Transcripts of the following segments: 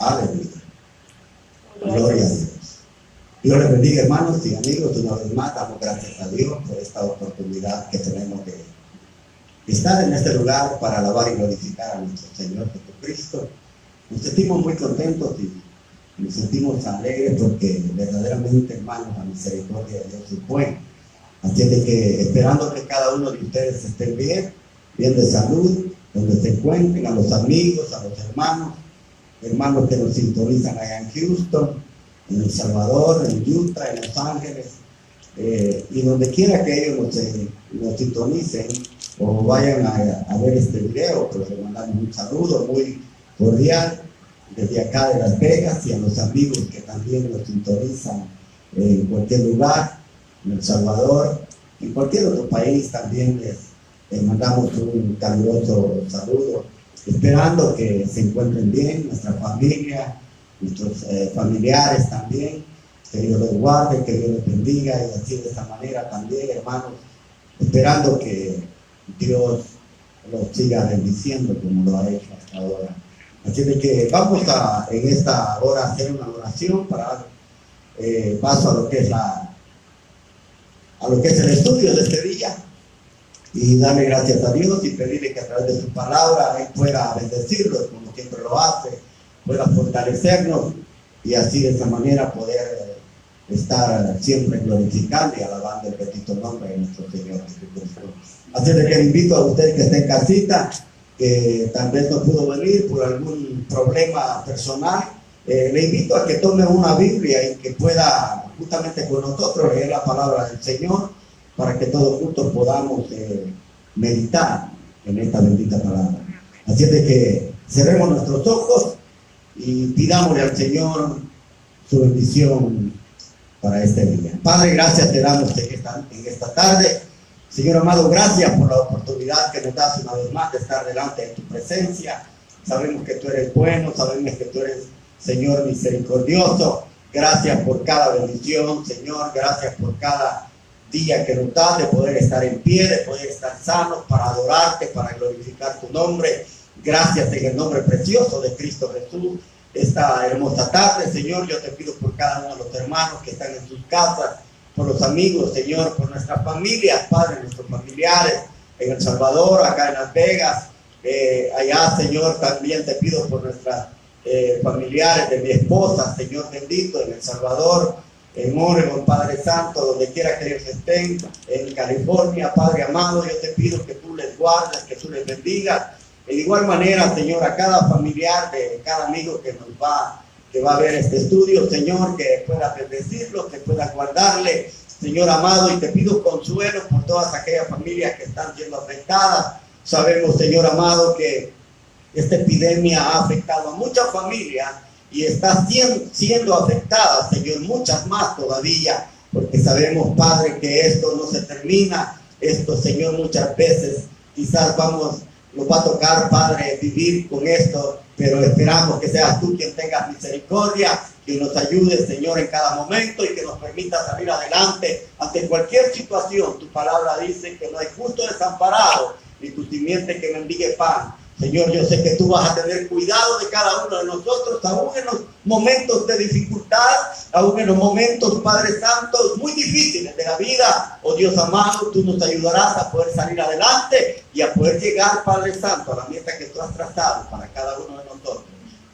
Aleluya. Gloria a Dios. Dios les bendiga, hermanos y amigos. Una vez más damos gracias a Dios por esta oportunidad que tenemos de estar en este lugar para alabar y glorificar a nuestro Señor Jesucristo. Nos sentimos muy contentos y nos sentimos alegres porque verdaderamente, hermanos, la misericordia de Dios es buena. Así es de que esperando que cada uno de ustedes esté bien de salud, donde se encuentren, a los amigos, a los hermanos que nos sintonizan allá en Houston, en El Salvador, en Utah, en Los Ángeles, y donde quiera que ellos nos sintonicen o vayan a ver este video, pues les mandamos un saludo muy cordial desde acá de Las Vegas, y a los amigos que también nos sintonizan en cualquier lugar, en El Salvador, en cualquier otro país también les mandamos un caluroso saludo, esperando que se encuentren bien, nuestra familia, nuestros familiares también, que Dios los guarde, que Dios los bendiga, y así de esta manera también, hermanos, esperando que Dios los siga bendiciendo como lo ha hecho hasta ahora. Así de que vamos en esta hora a hacer una oración para dar paso a lo que es el estudio de este día, y darle gracias a Dios y pedirle que a través de su palabra Él pueda bendecirlos como siempre lo hace, pueda fortalecernos, y así de esa manera poder estar siempre glorificando y alabando el bendito nombre de nuestro Señor Jesucristo. Así de que le invito a usted que está en casita, que tal vez no pudo venir por algún problema personal, le invito a que tome una Biblia y que pueda justamente con nosotros leer la palabra del Señor, para que todos juntos podamos meditar en esta bendita palabra. Así es de que cerremos nuestros ojos y pidámosle al Señor su bendición para este día. Padre, gracias te damos en esta tarde. Señor amado, gracias por la oportunidad que nos das una vez más de estar delante de tu presencia. Sabemos que tú eres bueno, sabemos que tú eres, Señor, misericordioso. Gracias por cada bendición, Señor. Gracias por cada día que nos das de poder estar en pie, de poder estar sanos para adorarte, para glorificar tu nombre. Gracias en el nombre precioso de Cristo Jesús. Esta hermosa tarde, Señor, yo te pido por cada uno de los hermanos que están en sus casas, por los amigos, Señor, por nuestras familias, Padre, nuestros familiares en El Salvador, acá en Las Vegas, allá, Señor, también te pido por nuestras familiares de mi esposa, Señor bendito, en El Salvador, en Oregon, Padre Santo, donde quiera que ellos estén, en California, Padre amado, yo te pido que tú les guardes, que tú les bendigas. De igual manera, Señor, a cada familiar, de cada amigo que va a ver este estudio, Señor, que pueda bendecirlo, que pueda guardarle, Señor amado, y te pido consuelo por todas aquellas familias que están siendo afectadas. Sabemos, Señor amado, que esta epidemia ha afectado a muchas familias y está siendo afectada, Señor, muchas más todavía, porque sabemos, Padre, que esto no se termina. Esto, Señor, muchas veces quizás nos va a tocar, Padre, vivir con esto, pero esperamos que seas tú quien tengas misericordia, que nos ayude, Señor, en cada momento, y que nos permita salir adelante ante cualquier situación. Tu palabra dice que no hay justo desamparado, ni tu simiente que mendigue pan. Señor, yo sé que tú vas a tener cuidado de cada uno de nosotros, aún en los momentos de dificultad, aún en los momentos, Padre Santo, muy difíciles de la vida. Oh Dios amado, tú nos ayudarás a poder salir adelante y a poder llegar, Padre Santo, a la meta que tú has trazado para cada uno de nosotros.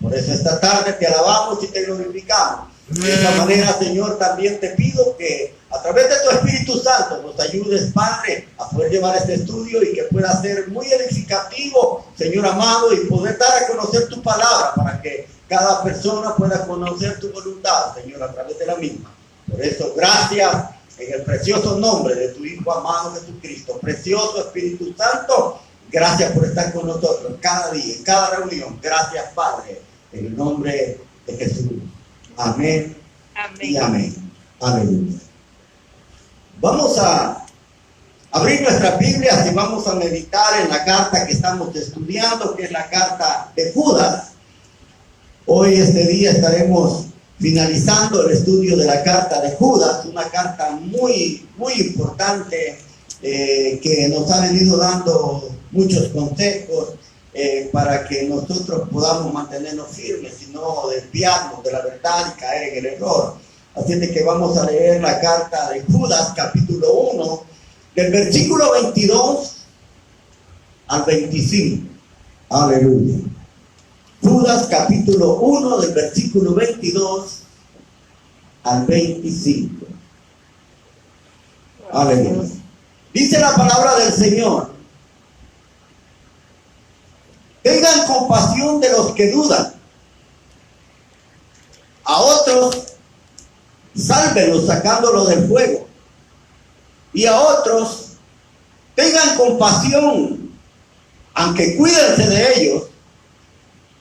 Por eso esta tarde te alabamos y te glorificamos. De esta manera, Señor, también te pido que a través de tu Espíritu Santo nos ayudes, Padre, a poder llevar este estudio y que pueda ser muy edificativo, Señor amado, y poder dar a conocer tu palabra para que cada persona pueda conocer tu voluntad, Señor, a través de la misma. Por eso, gracias en el precioso nombre de tu Hijo amado Jesucristo. Precioso Espíritu Santo, gracias por estar con nosotros cada día, en cada reunión. Gracias, Padre, en el nombre de Jesús. Amén. Amén. Y amén. Aleluya. Vamos a abrir nuestras Biblias y vamos a meditar en la carta que estamos estudiando, que es la carta de Judas. Hoy, este día, estaremos finalizando el estudio de la carta de Judas, una carta muy, muy importante que nos ha venido dando muchos consejos, para que nosotros podamos mantenernos firmes y no desviarnos de la verdad y caer en el error. Así es de que vamos a leer la carta de Judas, capítulo 1, del versículo 22 al 25. Aleluya. Judas, capítulo 1, del versículo 22 al 25. Aleluya. Dice la palabra del Señor: tengan compasión de los que dudan. A otros, sálvenlos sacándolos del fuego. Y a otros, tengan compasión, aunque cuídense de ellos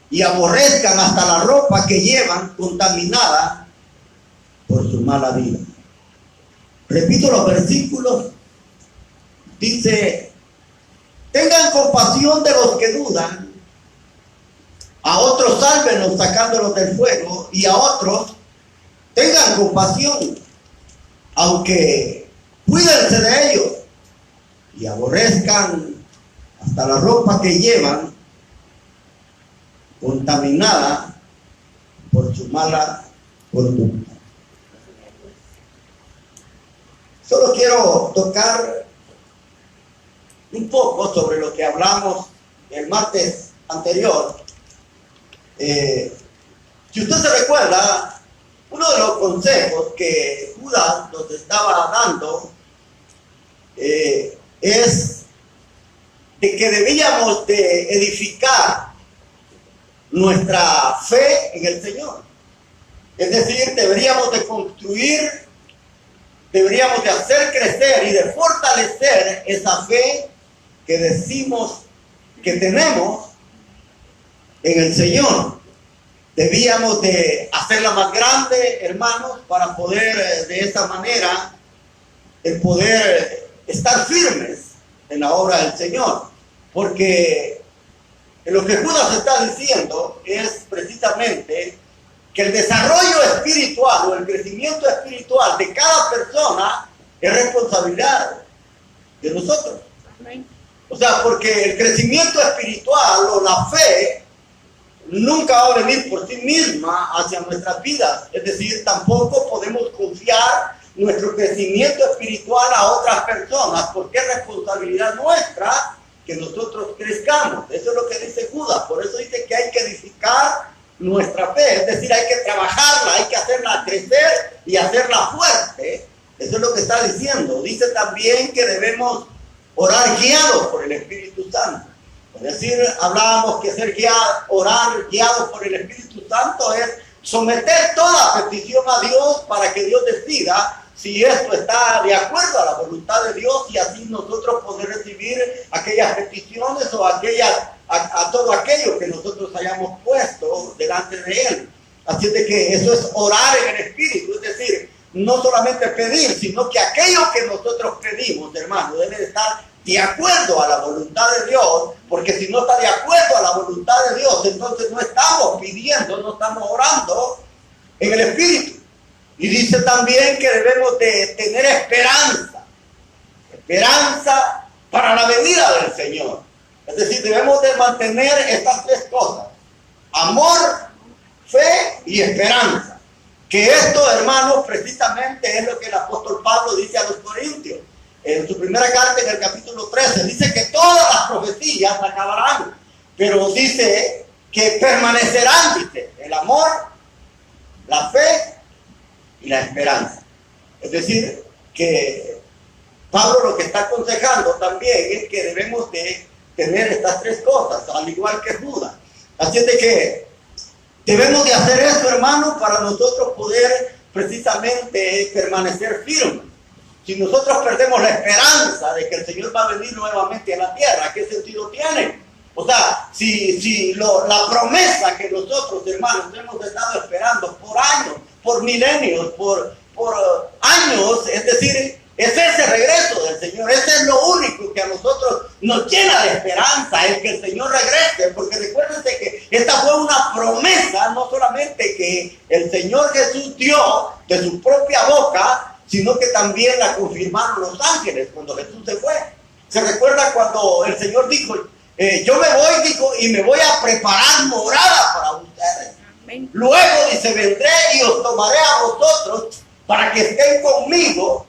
y aborrezcan hasta la ropa que llevan contaminada por su mala vida. Repito los versículos. Dice: tengan compasión de los que dudan. A otros sálvenlos sacándolos del fuego, y a otros tengan compasión, aunque cuídense de ellos y aborrezcan hasta la ropa que llevan contaminada por su mala conducta. Solo quiero tocar un poco sobre lo que hablamos el martes anterior. Si usted se recuerda, uno de los consejos que Judas nos estaba dando es de que debíamos de edificar nuestra fe en el Señor. Es decir, deberíamos de construir, deberíamos de hacer crecer y de fortalecer esa fe que decimos que tenemos en el Señor. Debíamos de hacerla más grande, hermanos, para poder de esa manera el poder estar firmes en la obra del Señor. Porque lo que Judas está diciendo es precisamente que el desarrollo espiritual o el crecimiento espiritual de cada persona es responsabilidad de nosotros. Amén. O sea, porque el crecimiento espiritual o la fe nunca va a venir por sí misma hacia nuestras vidas. Es decir, tampoco podemos confiar nuestro crecimiento espiritual a otras personas, porque es responsabilidad nuestra que nosotros crezcamos. Eso es lo que dice Judas. Por eso dice que hay que edificar nuestra fe, es decir, hay que trabajarla, hay que hacerla crecer y hacerla fuerte. Eso es lo que está diciendo. Dice también que debemos orar guiados por el Espíritu Santo. Es decir, hablábamos que orar guiados por el Espíritu Santo es someter toda petición a Dios para que Dios decida si esto está de acuerdo a la voluntad de Dios, y así nosotros poder recibir aquellas peticiones o a todo aquello que nosotros hayamos puesto delante de Él. Así es de que eso es orar en el Espíritu, es decir, no solamente pedir, sino que aquello que nosotros pedimos, hermano, debe estar de acuerdo a la voluntad de Dios, porque si no está de acuerdo a la voluntad de Dios, entonces no estamos pidiendo, no estamos orando en el Espíritu. Y dice también que debemos de tener esperanza para la venida del Señor. Es decir, debemos de mantener estas tres cosas: amor, fe y esperanza. Que esto, hermanos, precisamente es lo que el apóstol Pablo dice a los Corintios. En su primera carta, en el capítulo 13, dice que todas las profecías acabarán, pero dice que permanecerán, dice, el amor, la fe y la esperanza. Es decir, que Pablo lo que está aconsejando también es que debemos de tener estas tres cosas, al igual que Judas. Así es de que debemos de hacer esto, hermanos, para nosotros poder precisamente permanecer firmes. Si nosotros perdemos la esperanza de que el Señor va a venir nuevamente a la tierra, ¿qué sentido tiene? O sea, la promesa que nosotros, hermanos, hemos estado esperando por años, por milenios, por años, es decir, es ese regreso del Señor. Ese es lo único que a nosotros nos llena de esperanza, es que el Señor regrese, porque recuérdense que esta fue una promesa, no solamente que el Señor Jesús dio de su propia boca, sino que también la confirmaron los ángeles cuando Jesús se fue. Se recuerda cuando el Señor dijo: yo me voy, dijo, y me voy a preparar morada para ustedes. Amén. Luego dice, vendré y os tomaré a vosotros para que estén conmigo.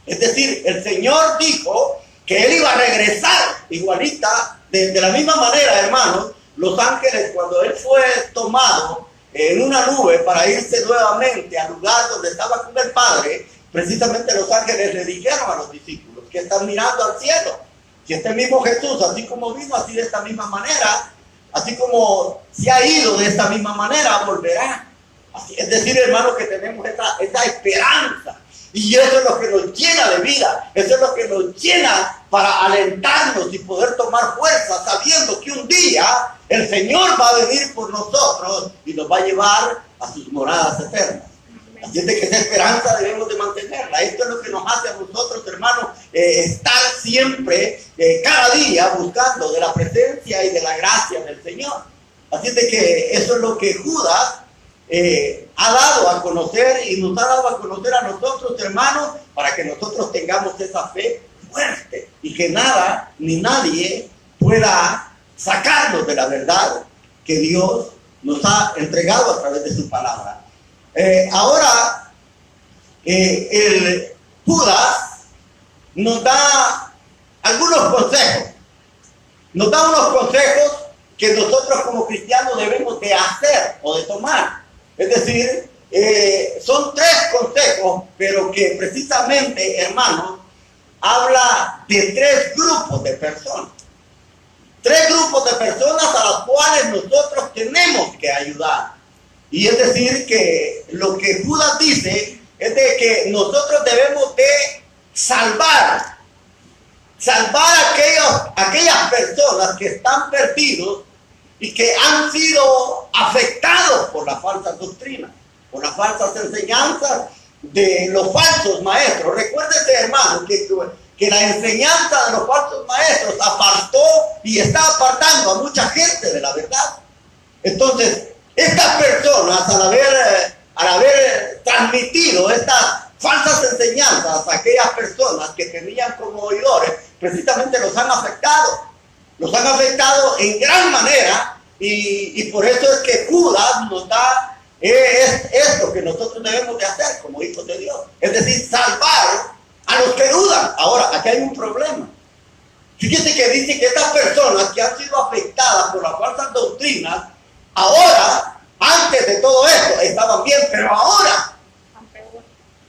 Es decir, el Señor dijo que Él iba a regresar igualita, de la misma manera, hermanos. Los ángeles, cuando Él fue tomado en una nube para irse nuevamente al lugar donde estaba con el Padre, precisamente los ángeles le dijeron a los discípulos que están mirando al cielo, que este mismo Jesús, así como vino, así de esta misma manera, así como se ha ido de esta misma manera, volverá. Así, es decir, hermanos, que tenemos esta esperanza. Y eso es lo que nos llena de vida, eso es lo que nos llena para alentarnos y poder tomar fuerza, sabiendo que un día el Señor va a venir por nosotros y nos va a llevar a sus moradas eternas. Así es de que esa esperanza debemos de mantenerla. Esto es lo que nos hace a nosotros, hermanos, estar siempre, cada día, buscando de la presencia y de la gracia del Señor. Así es de que eso es lo que Judas ha dado a conocer y nos ha dado a conocer a nosotros, hermanos, para que nosotros tengamos esa fe fuerte y que nada ni nadie pueda sacarnos de la verdad que Dios nos ha entregado a través de su palabra. Ahora, el Judas nos da algunos consejos. Nos da unos consejos que nosotros como cristianos debemos de hacer o de tomar. Es decir, son 3 consejos, pero que precisamente, hermanos, habla de 3 grupos de personas. 3 grupos de personas a las cuales nosotros tenemos que ayudar. Y es decir, que lo que Judas dice es de que nosotros debemos de salvar a aquellas personas que están perdidos y que han sido afectados por las falsas doctrinas, por las falsas enseñanzas de los falsos maestros. Recuérdese, hermano, que la enseñanza de los falsos maestros apartó y está apartando a mucha gente de la verdad. Entonces, estas personas, al haber transmitido estas falsas enseñanzas a aquellas personas que tenían como oidores, precisamente los han afectado en gran manera, y por eso es que Judas nos da esto que nosotros debemos de hacer como hijos de Dios, es decir, salvar a los que dudan. Ahora, aquí hay un problema. Fíjese que dice que estas personas que han sido afectadas por las falsas doctrinas, ahora, antes de todo esto, estaban bien, pero ahora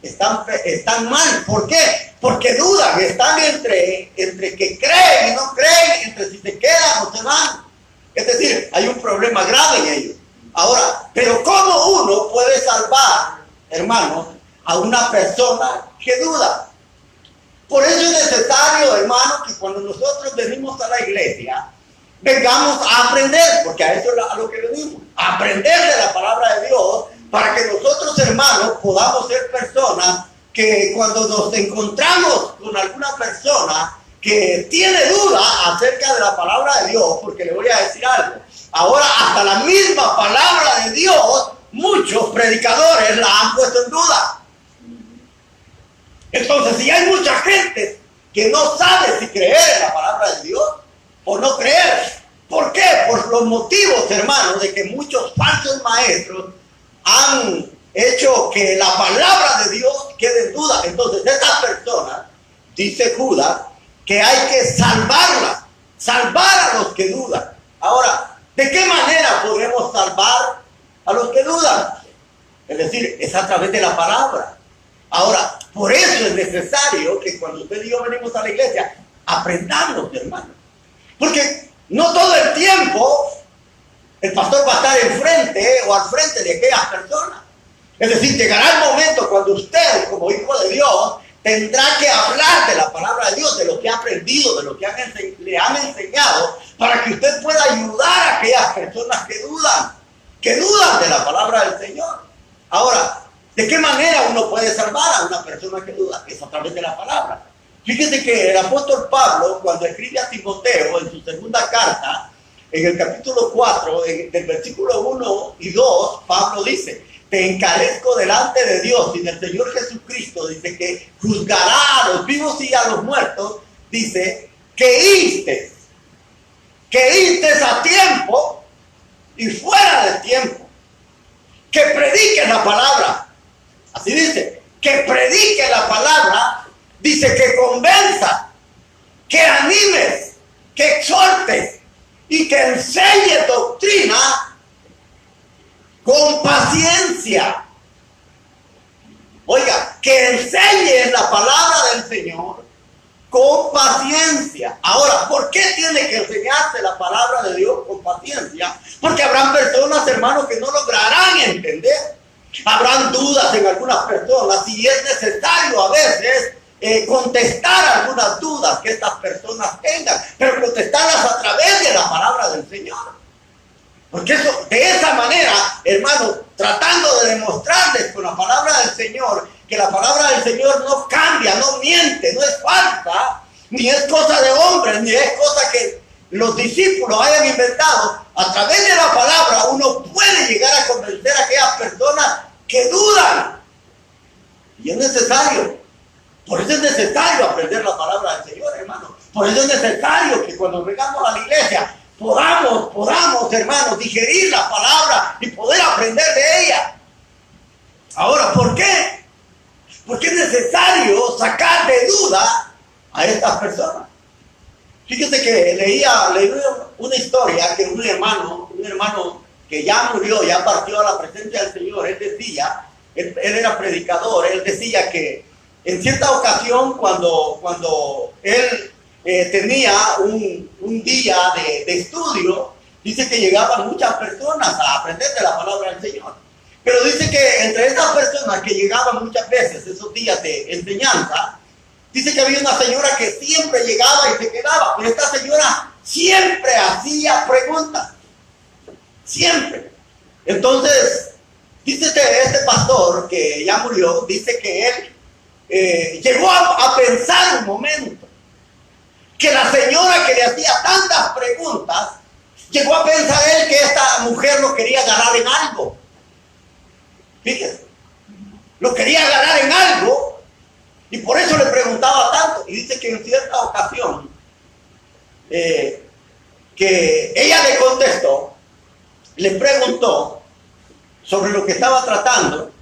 están mal. ¿Por qué? Porque dudan, están entre que creen y no creen, entre si se quedan o se van. Es decir, hay un problema grave en ellos. Ahora, pero ¿cómo uno puede salvar, hermanos, a una persona que duda? Por eso es necesario, hermanos, que cuando nosotros venimos a la iglesia, vengamos a aprender, porque a eso es a lo que venimos, a aprender de la palabra de Dios, para que nosotros, hermanos, podamos ser personas que cuando nos encontramos con alguna persona que tiene duda acerca de la palabra de Dios, porque le voy a decir algo, ahora hasta la misma palabra de Dios, muchos predicadores la han puesto en duda. Entonces, si hay mucha gente que no sabe si creer en la palabra de Dios o no creer, ¿por qué? Por los motivos, hermanos, de que muchos falsos maestros han hecho que la palabra de Dios quede en duda. Entonces, estas personas, dice Judas, que hay que salvarlas, salvar a los que dudan. Ahora, ¿de qué manera podremos salvar a los que dudan? Es decir, es a través de la palabra. Ahora, por eso es necesario que cuando usted y yo venimos a la iglesia, aprendamos, hermano. Porque no todo el tiempo el pastor va a estar enfrente o al frente de aquellas personas. Es decir, llegará el momento cuando usted, como hijo de Dios, tendrá que hablar de la palabra de Dios, de lo que ha aprendido, de lo que le han enseñado, para que usted pueda ayudar a aquellas personas que dudan de la palabra del Señor. Ahora, ¿de qué manera uno puede salvar a una persona que duda? Es a través de la palabra. Fíjese que el apóstol Pablo, cuando escribe a Timoteo en su segunda carta, en el capítulo 4, del versículo 1 y 2, Pablo dice: te encarezco delante de Dios y del Señor Jesucristo, dice, que juzgará a los vivos y a los muertos, dice, que instes que irtes a tiempo y fuera de tiempo, que prediques la palabra. Así dice, que predique la palabra, dice que convenza, que animes, que exhortes y que enseñes doctrina con paciencia. Oiga, que enseñes la palabra del Señor con paciencia. Ahora, ¿por qué tiene que enseñarse la palabra de Dios con paciencia? Porque habrán personas, hermanos, que no lograrán entender. Habrán dudas en algunas personas y es necesario a veces contestar algunas dudas que estas personas tengan, pero contestarlas a través de la palabra del Señor. Porque eso, de esa manera, hermanos, tratando de demostrarles con la palabra del Señor que la palabra del Señor no cambia, no miente, no es falsa, ni es cosa de hombres, ni es cosa que los discípulos hayan inventado. A través de la palabra uno puede llegar a convencer a aquellas personas que dudan. Y es necesario. Por eso es necesario aprender la palabra del Señor, hermano. Por eso es necesario que cuando vengamos a la iglesia podamos, hermanos, digerir la palabra y poder aprender de ella. Ahora, ¿por qué? Porque es necesario sacar de duda a estas personas. Fíjese que leí una historia que un hermano que ya murió, ya partió a la presencia del Señor, él decía, él era predicador, él decía que en cierta ocasión cuando él tenía un día de estudio, dice que llegaban muchas personas a aprender de la palabra del Señor. Pero dice que entre estas personas que llegaban muchas veces, esos días de enseñanza, dice que había una señora que siempre llegaba y se quedaba, pero esta señora siempre hacía preguntas. Siempre. Entonces, dice este pastor que ya murió, dice que él llegó a pensar un momento que la señora que le hacía tantas preguntas, llegó a pensar él que esta mujer lo quería agarrar en algo. Fíjese, lo quería agarrar en algo y por eso le preguntaba tanto. Y dice que en cierta ocasión que ella le contestó, le preguntó sobre lo que estaba tratando.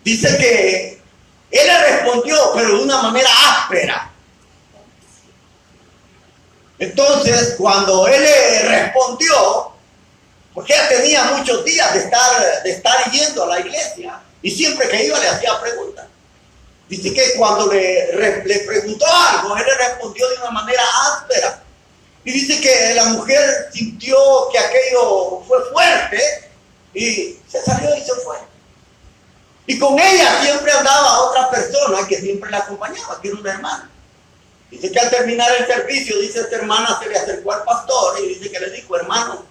Dice que él le respondió, pero de una manera áspera. Entonces, cuando él le respondió, porque ella tenía muchos días de estar yendo a la iglesia, y siempre que iba le hacía preguntas. Dice que cuando le preguntó algo, él le respondió de una manera áspera. Y dice que la mujer sintió que aquello fue fuerte, y se salió y se fue. Y con ella siempre andaba otra persona que siempre la acompañaba, que era una hermana. Dice que al terminar el servicio, dice esta hermana se le acercó al pastor y dice que le dijo, hermano,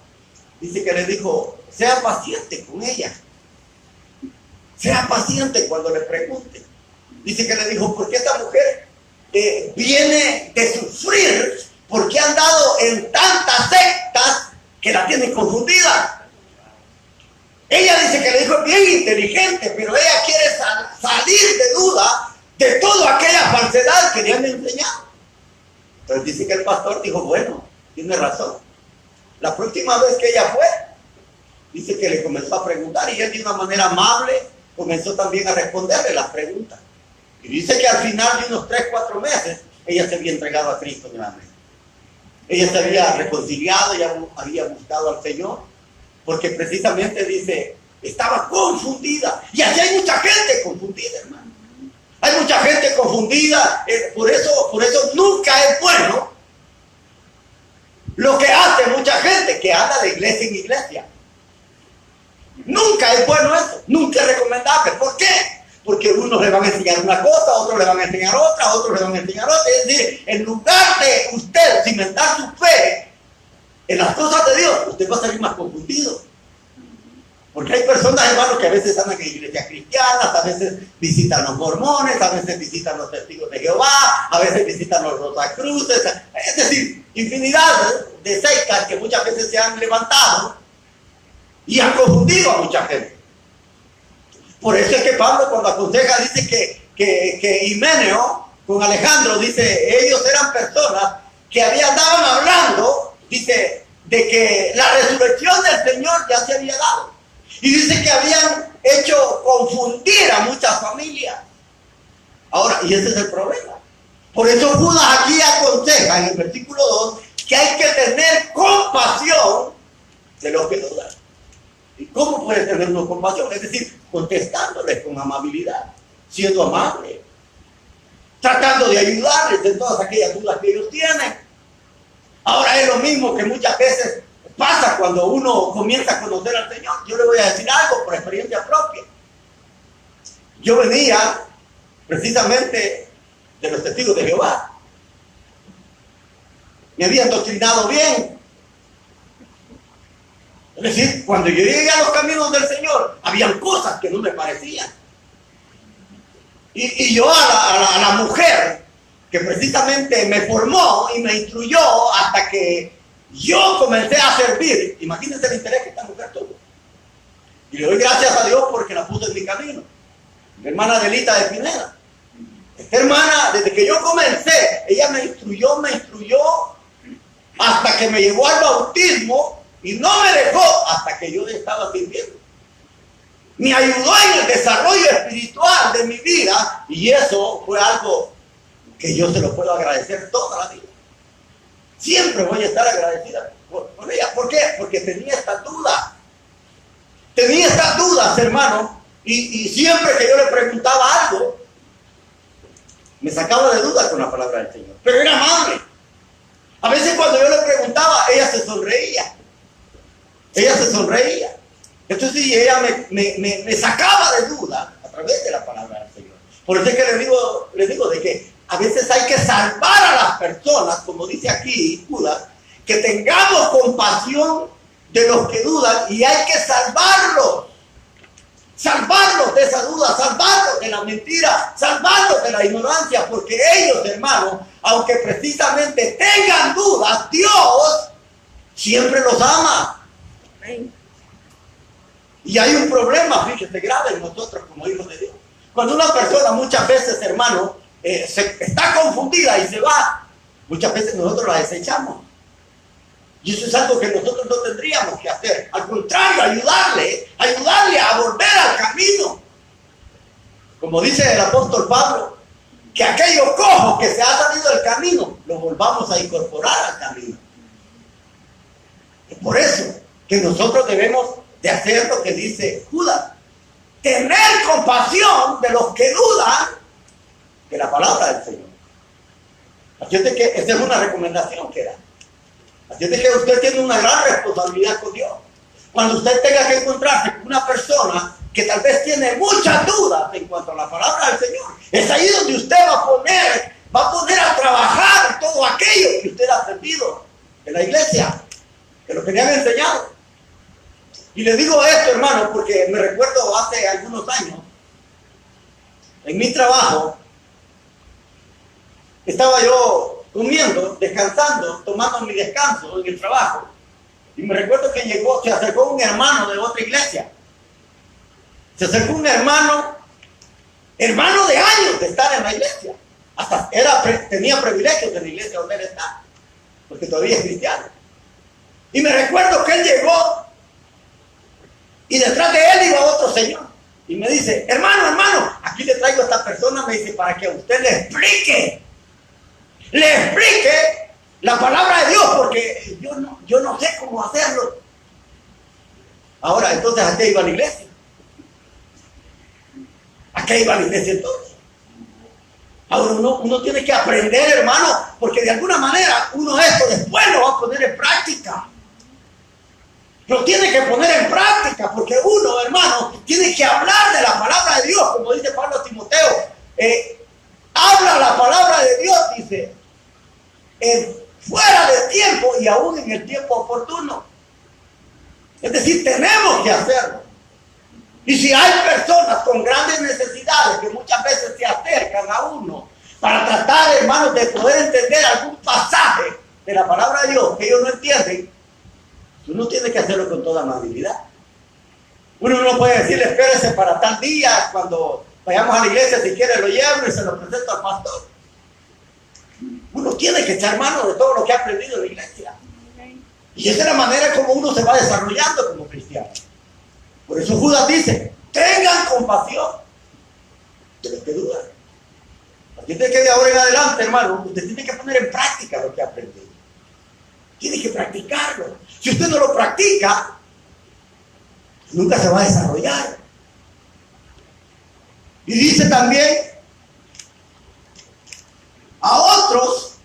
dice que le dijo, sea paciente con ella. Sea paciente cuando le pregunte. Dice que le dijo, porque esta mujer viene de sufrir porque ha andado en tantas sectas que la tienen confundida. Ella dice que le dijo, es bien inteligente, pero ella quiere salir de duda de toda aquella falsedad que le han enseñado. Entonces dice que el pastor dijo, bueno, tiene razón. La próxima vez que ella fue, dice que le comenzó a preguntar y él de una manera amable comenzó también a responderle las preguntas. Y dice que al final de unos 3-4 meses, ella se había entregado a Cristo nuevamente. Ella se había reconciliado, ya había buscado al Señor, porque precisamente dice, estaba confundida. Y así hay mucha gente confundida, hermano. Hay mucha gente confundida, por eso nunca es bueno lo que hace mucha gente que anda de iglesia en iglesia. Nunca es bueno eso, nunca es recomendable. ¿Por qué? Porque unos le van a enseñar una cosa, otros le van a enseñar otra, otros le van a enseñar otra. Es decir, en lugar de usted cimentar su fe en las cosas de Dios, usted va a salir más confundido. Porque hay personas, hermanos, que a veces andan en iglesias cristianas, a veces visitan los mormones, a veces visitan los testigos de Jehová, a veces visitan los Rosacruces, es decir, infinidad de sectas que muchas veces se han levantado y han confundido a mucha gente. Por eso es que Pablo cuando aconseja dice que Himeneo con Alejandro, dice, ellos eran personas que andaban hablando, dice, de que la resurrección del Señor ya se había dado. Y dice que habían hecho confundir a muchas familias. Ahora, y ese es el problema. Por eso Judas aquí aconseja en el versículo 2 que hay que tener compasión de los que dudan. ¿Y cómo puede tener uno compasión? Es decir, contestándoles con amabilidad, siendo amable, tratando de ayudarles en todas aquellas dudas que ellos tienen. Ahora es lo mismo que muchas veces pasa cuando uno comienza a conocer al Señor. Yo le voy a decir algo por experiencia propia. Yo venía precisamente de los testigos de Jehová. Me habían doctrinado bien. Es decir, cuando yo llegué a los caminos del Señor, habían cosas que no me parecían. Y yo a la mujer que precisamente me formó y me instruyó hasta que yo comencé a servir, imagínense el interés que esta mujer tuvo. Y le doy gracias a Dios porque la puso en mi camino. Mi hermana Adelita de Pineda. Esta hermana, desde que yo comencé, ella me instruyó hasta que me llevó al bautismo y no me dejó hasta que yo estaba sirviendo. Me ayudó en el desarrollo espiritual de mi vida y eso fue algo que yo se lo puedo agradecer toda la vida. Siempre voy a estar agradecida por ella. ¿Por qué? Porque tenía estas dudas. Tenía estas dudas, hermano, y siempre que yo le preguntaba algo, me sacaba de dudas con la palabra del Señor. Pero era amable. A veces cuando yo le preguntaba, ella se sonreía. Ella se sonreía. Entonces ella me sacaba de duda a través de la palabra del Señor. Por eso es que le digo de que a veces hay que salvar a las personas, como dice aquí Judas, que tengamos compasión de los que dudan y hay que salvarlos. Salvarlos de esa duda, salvarlos de la mentira, salvarlos de la ignorancia, porque ellos, hermanos, aunque precisamente tengan dudas, Dios siempre los ama. Y hay un problema, fíjate, grave en nosotros como hijos de Dios. Cuando una persona muchas veces, hermano, está confundida y se va, muchas veces nosotros la desechamos. Y eso es algo que nosotros no tendríamos que hacer. Al contrario, ayudarle a volver al camino. Como dice el apóstol Pablo, que aquellos cojos que se ha salido del camino, los volvamos a incorporar al camino. Es por eso que nosotros debemos de hacer lo que dice Judas. Tener compasión de los que dudan de la palabra del Señor. Así es de que esa es una recomendación que da. Así es de que usted tiene una gran responsabilidad con Dios. Cuando usted tenga que encontrarse con una persona que tal vez tiene muchas dudas en cuanto a la palabra del Señor, es ahí donde usted va a poner a trabajar todo aquello que usted ha aprendido en la iglesia, de lo que le han enseñado. Y le digo esto, hermano, porque me recuerdo hace algunos años, en mi trabajo, estaba yo comiendo, descansando, tomando mi descanso en el trabajo. Y me recuerdo que se acercó un hermano de otra iglesia. Se acercó un hermano de años de estar en la iglesia. Hasta tenía privilegios en la iglesia donde él está, porque todavía es cristiano. Y me recuerdo que él llegó y detrás de él iba otro señor. Y me dice, hermano, aquí le traigo a esta persona, me dice, para que usted le explique la palabra de Dios, porque yo no sé cómo hacerlo. Ahora, entonces, ¿a qué iba la iglesia? ¿A qué iba la iglesia entonces? Ahora uno tiene que aprender, hermano, porque de alguna manera uno esto después lo va a poner en práctica. Lo tiene que poner en práctica, porque uno, hermano, tiene que hablar de la palabra de Dios, como dice Pablo a Timoteo. Habla la palabra de Dios, dice, fuera de tiempo y aún en el tiempo oportuno. Es decir, tenemos que hacerlo. Y si hay personas con grandes necesidades que muchas veces se acercan a uno para tratar, hermanos, de poder entender algún pasaje de la palabra de Dios que ellos no entienden, uno tiene que hacerlo con toda amabilidad. Uno no puede decirle, espérese para tal día, cuando vayamos a la iglesia, si quiere lo llevo y se lo presento al pastor. Uno tiene que echar mano de todo lo que ha aprendido en la iglesia. Y esa es la manera como uno se va desarrollando como cristiano. Por eso Judas dice, tengan compasión de los que dudan. Así es que de ahora en adelante, hermano, usted tiene que poner en práctica lo que ha aprendido. Tiene que practicarlo. Si usted no lo practica, nunca se va a desarrollar. Y dice también, a otros,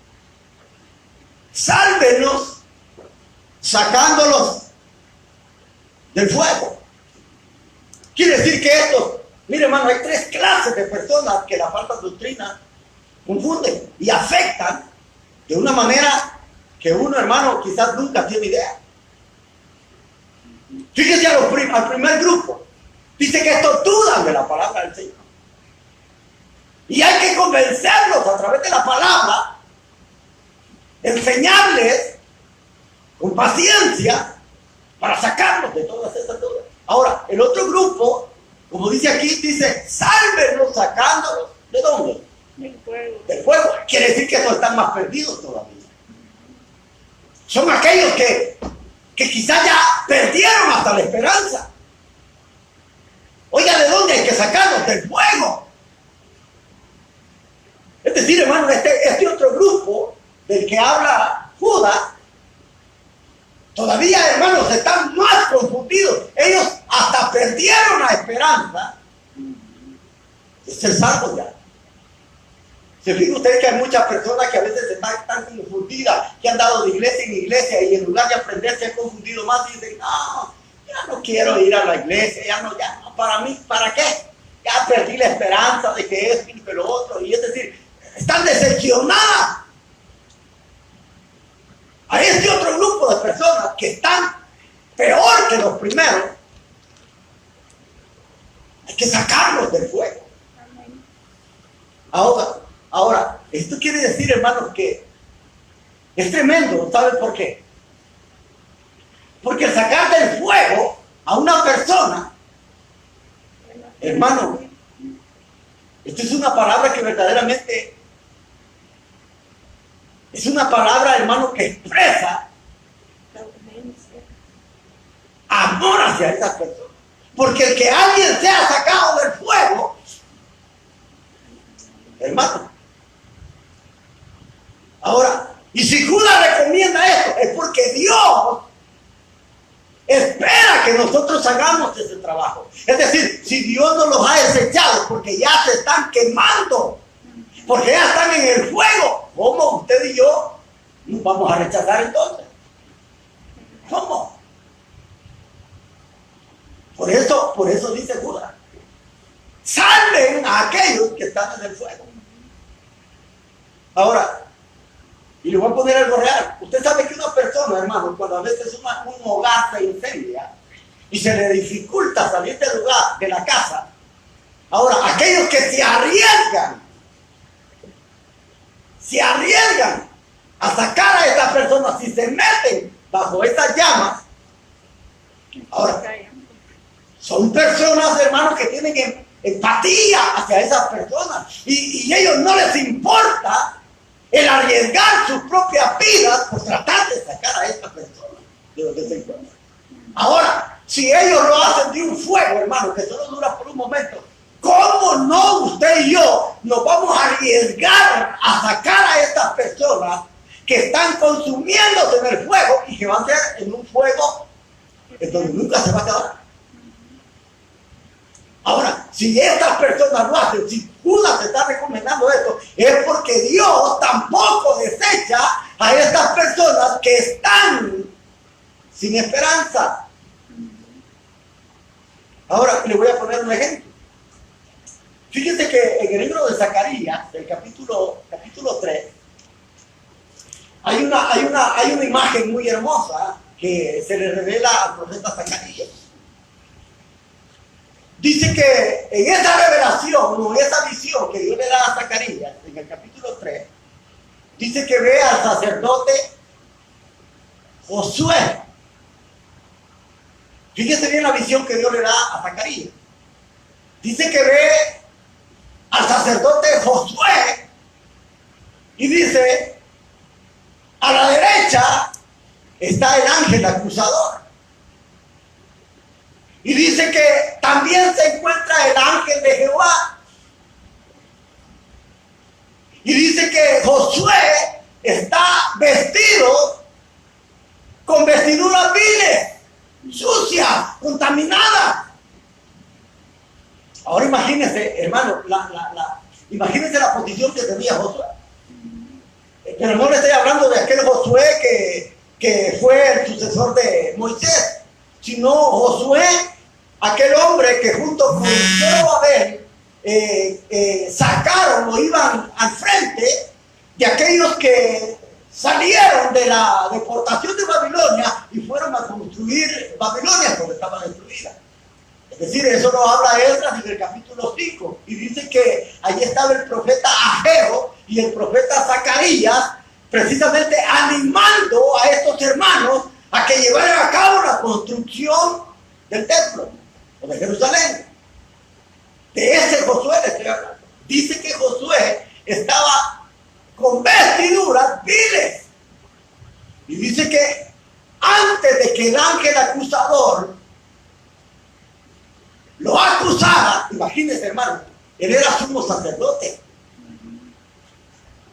sálvenos sacándolos del fuego. Quiere decir que estos, mire hermano, hay tres clases de personas que la falsa doctrina confunden y afectan de una manera que uno, hermano, quizás nunca tiene idea. Fíjese al primer grupo. Dice que estos dudan de la palabra del Señor. Y hay que convencerlos a través de la palabra, enseñarles con paciencia para sacarlos de todas esas dudas. Ahora, el otro grupo, como dice aquí, dice, sálvenos sacándolos. ¿De dónde? Del fuego. Del fuego. Quiere decir que estos están más perdidos todavía. Son aquellos que quizás ya perdieron hasta la esperanza. Oiga, ¿de dónde hay que sacarlos? Del fuego. Es decir, hermano, este otro grupo del que habla Judas, todavía, hermanos, están más confundidos. Ellos hasta perdieron la esperanza de ser salvos ya. Se fija usted que hay muchas personas que a veces están confundidas, que han dado de iglesia en iglesia y en lugar de aprender se han confundido más y dicen, no, ya no quiero ir a la iglesia, ya no, para mí, ¿para qué? Ya perdí la esperanza de que esto y que lo otro. Y es decir, están decepcionadas. A este otro grupo de personas que están peor que los primeros, hay que sacarlos del fuego. Ahora, esto quiere decir, hermanos, que es tremendo. ¿Saben por qué? Porque sacar del fuego a una persona, hermano, esto es una palabra que verdaderamente es una palabra, hermano, que expresa amor hacia esas personas. Porque el que alguien sea sacado del fuego, hermano. Ahora, y si Judas recomienda esto, es porque Dios espera que nosotros hagamos ese trabajo. Es decir, si Dios no los ha desechado porque ya se están quemando, porque ya están en el fuego, ¿cómo usted y yo nos vamos a rechazar entonces? ¿Cómo? Por eso dice Judas, salven a aquellos que están en el fuego. Ahora, y le voy a poner algo real. Usted sabe que una persona, hermano, cuando a veces un hogar se incendia y se le dificulta salir del lugar, de la casa, ahora, aquellos que se arriesgan a sacar a estas personas, si se meten bajo esas llamas, ahora, son personas, hermanos, que tienen empatía hacia esas personas y a ellos no les importa el arriesgar sus propias vidas por tratar de sacar a estas personas de donde se encuentran. Ahora, si ellos lo hacen de un fuego, hermano, que solo dura por un momento, ¿cómo no usted y yo nos vamos a arriesgar a sacar a estas personas que están consumiéndose en el fuego y que van a ser en un fuego en donde nunca se va a acabar? Ahora, si estas personas lo hacen, si Judas te está recomendando esto, es porque Dios tampoco desecha a estas personas que están sin esperanza. Ahora, le voy a poner un ejemplo. Fíjense que en el libro de Zacarías, del capítulo 3, hay una imagen muy hermosa que se le revela al profeta Zacarías. Dice que en esa revelación, o en esa visión que Dios le da a Zacarías, en el capítulo 3, dice que ve al sacerdote Josué. Fíjese bien la visión que Dios le da a Zacarías. Dice que ve al sacerdote Josué y dice, a la derecha está el ángel acusador. Y dice que también se encuentra el ángel de Jehová. Y dice que Josué está vestido con vestiduras viles, sucias, contaminadas. Ahora imagínense, hermano, imagínense la posición que tenía Josué. Pero no le estoy hablando de aquel Josué que fue el sucesor de Moisés, sino Josué, aquel hombre que junto con Zorobabel sacaron o iban al frente de aquellos que salieron de la deportación de Babilonia y fueron a construir Babilonia donde estaba destruida. Es decir, eso lo habla Esdras en el capítulo 5 y dice que allí estaba el profeta Ageo y el profeta Zacarías precisamente animando a estos hermanos a que llevaran a cabo la construcción del templo o de Jerusalén. De ese Josué le estoy hablando. Dice que Josué estaba con vestiduras viles. Y dice que antes de que el ángel acusador lo acusara, imagínense, hermano, él era sumo sacerdote.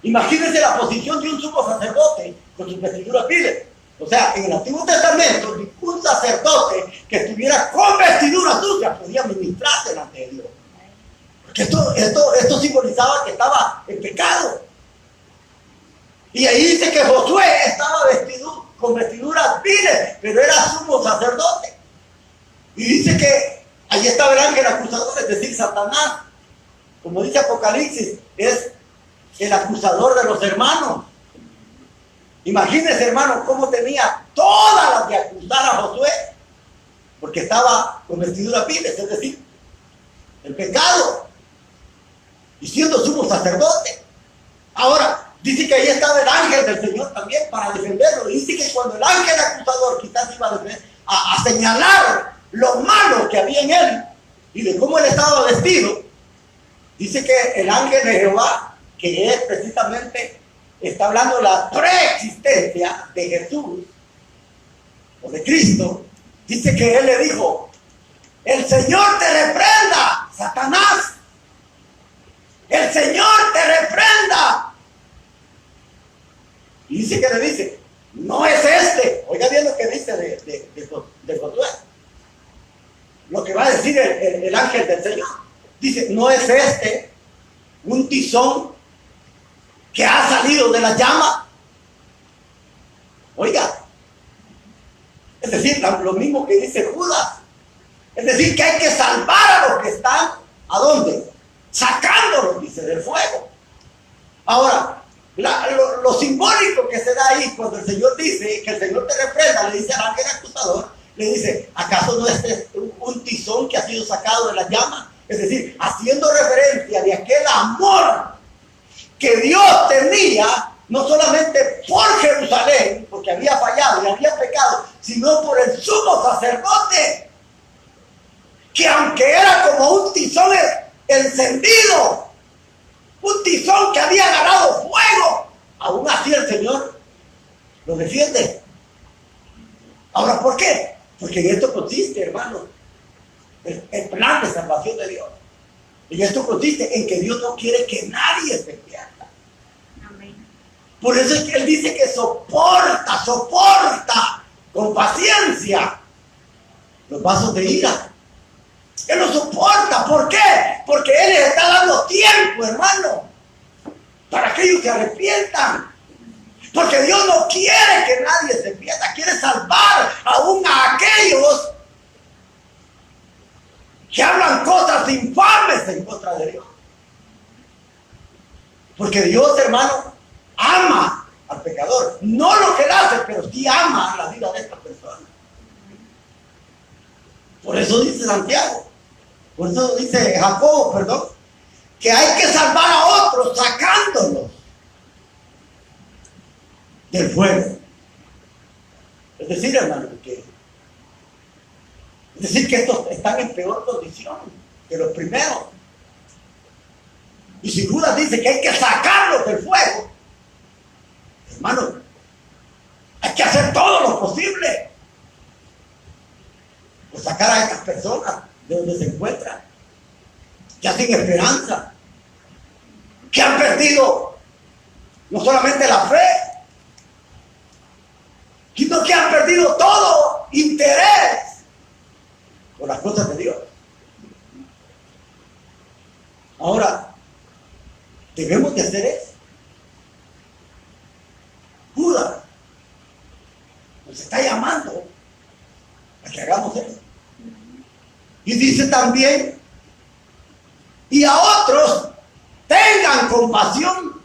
Imagínense la posición de un sumo sacerdote con sus vestiduras viles. O sea, en el Antiguo Testamento, ningún sacerdote que estuviera con vestiduras sucias podía ministrar delante de Dios. Porque esto simbolizaba que estaba en pecado. Y ahí dice que Josué estaba vestido con vestiduras viles, pero era sumo sacerdote. Y dice que allí estaba el ángel acusador, es decir, Satanás. Como dice Apocalipsis, es el acusador de los hermanos. Imagínense, hermano, cómo tenía todas las de acusar a Josué, porque estaba con vestiduras viles, es decir, el pecado, y siendo sumo sacerdote. Ahora, dice que ahí estaba el ángel del Señor también para defenderlo. Y dice que cuando el ángel acusador quizás iba a señalar lo malo que había en él y de cómo él estaba vestido, dice que el ángel de Jehová, que es precisamente, está hablando de la preexistencia de Jesús o de Cristo, dice que él le dijo: el Señor te reprenda, Satanás. El Señor te reprenda. Y dice que le dice: no es este. Oiga bien lo que dice de Josué. Lo que va a decir el ángel del Señor. Dice: no es este un tizón que ha salido de la llama. Oiga, es decir, lo mismo que dice Judas. Es decir, que hay que salvar a los que están, ¿a dónde? Sacándolos, dice, del fuego. Ahora, lo simbólico que se da ahí cuando el Señor dice que el Señor te reprenda, le dice al ángel acusador, le dice: ¿acaso no es un tizón que ha sido sacado de la llama? Es decir, haciendo referencia de aquel amor que Dios tenía, no solamente por Jerusalén, porque había fallado y había pecado, sino por el sumo sacerdote, que aunque era como un tizón encendido, un tizón que había ganado fuego, aún así el Señor lo defiende. Ahora, ¿por qué? Porque en esto consiste, hermano, el plan de salvación de Dios. Y esto consiste en que Dios no quiere que nadie se pierda. Por eso es que Él dice que soporta con paciencia los vasos de ira. Él lo soporta. ¿Por qué? Porque Él les está dando tiempo, hermano, para que ellos se arrepientan. Porque Dios no quiere que nadie se pierda. Quiere salvar aún a aquellos que hablan cosas infames en contra de Dios. Porque Dios, hermano, ama al pecador. No lo que él hace, pero sí ama la vida de esta persona. Por eso dice Santiago, por eso dice Jacobo, perdón, que hay que salvar a otros sacándolos del fuego. Es decir, hermano, que estos están en peor condición que los primeros. Y si Judas dice que hay que sacarlos del fuego, hermano, Hay que hacer todo lo posible por sacar a estas personas de donde se encuentran, ya sin esperanza, que han perdido no solamente la fe, sino que han perdido todo interés por las cosas de Dios. Ahora, debemos de hacer eso. Judas nos está llamando a que hagamos eso. Y dice también, y a otros tengan compasión,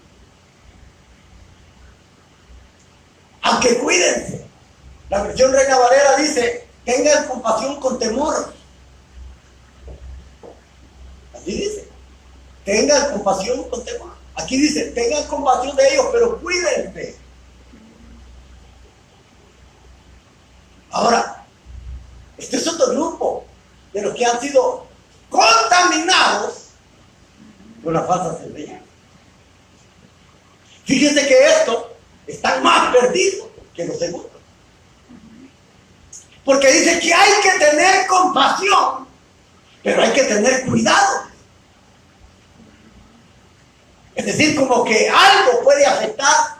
aunque cuídense. La versión Reina Valera dice, tengan compasión con temor. Así dice, tengan compasión con temor. Aquí dice, tengan compasión de ellos, pero cuídense. Ahora, este es otro grupo de los que han sido contaminados por las falsas enseñanzas. Fíjense que estos están más perdidos que los segundos. Porque dice que hay que tener compasión, pero hay que tener cuidado. Es decir, como que algo puede afectar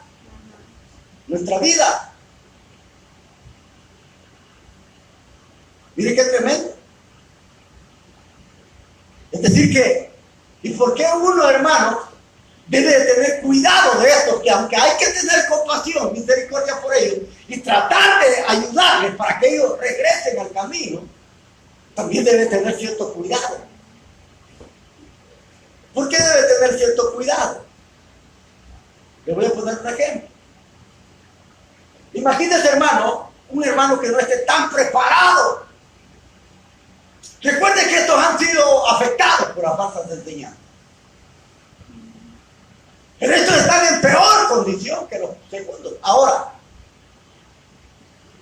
nuestra vida. Mire qué tremendo. Es decir que, ¿y por qué uno, hermano, debe de tener cuidado de esto? Que aunque hay que tener compasión, misericordia por ellos, y tratar de ayudarles para que ellos regresen al camino, también debe tener cierto cuidado. ¿Por qué debe tener cierto cuidado? Le voy a poner un ejemplo. Imagínese, hermano, un hermano que no esté tan preparado. Recuerden que estos han sido afectados por las falsas enseñanzas. Pero estos están en peor condición que los segundos. Ahora,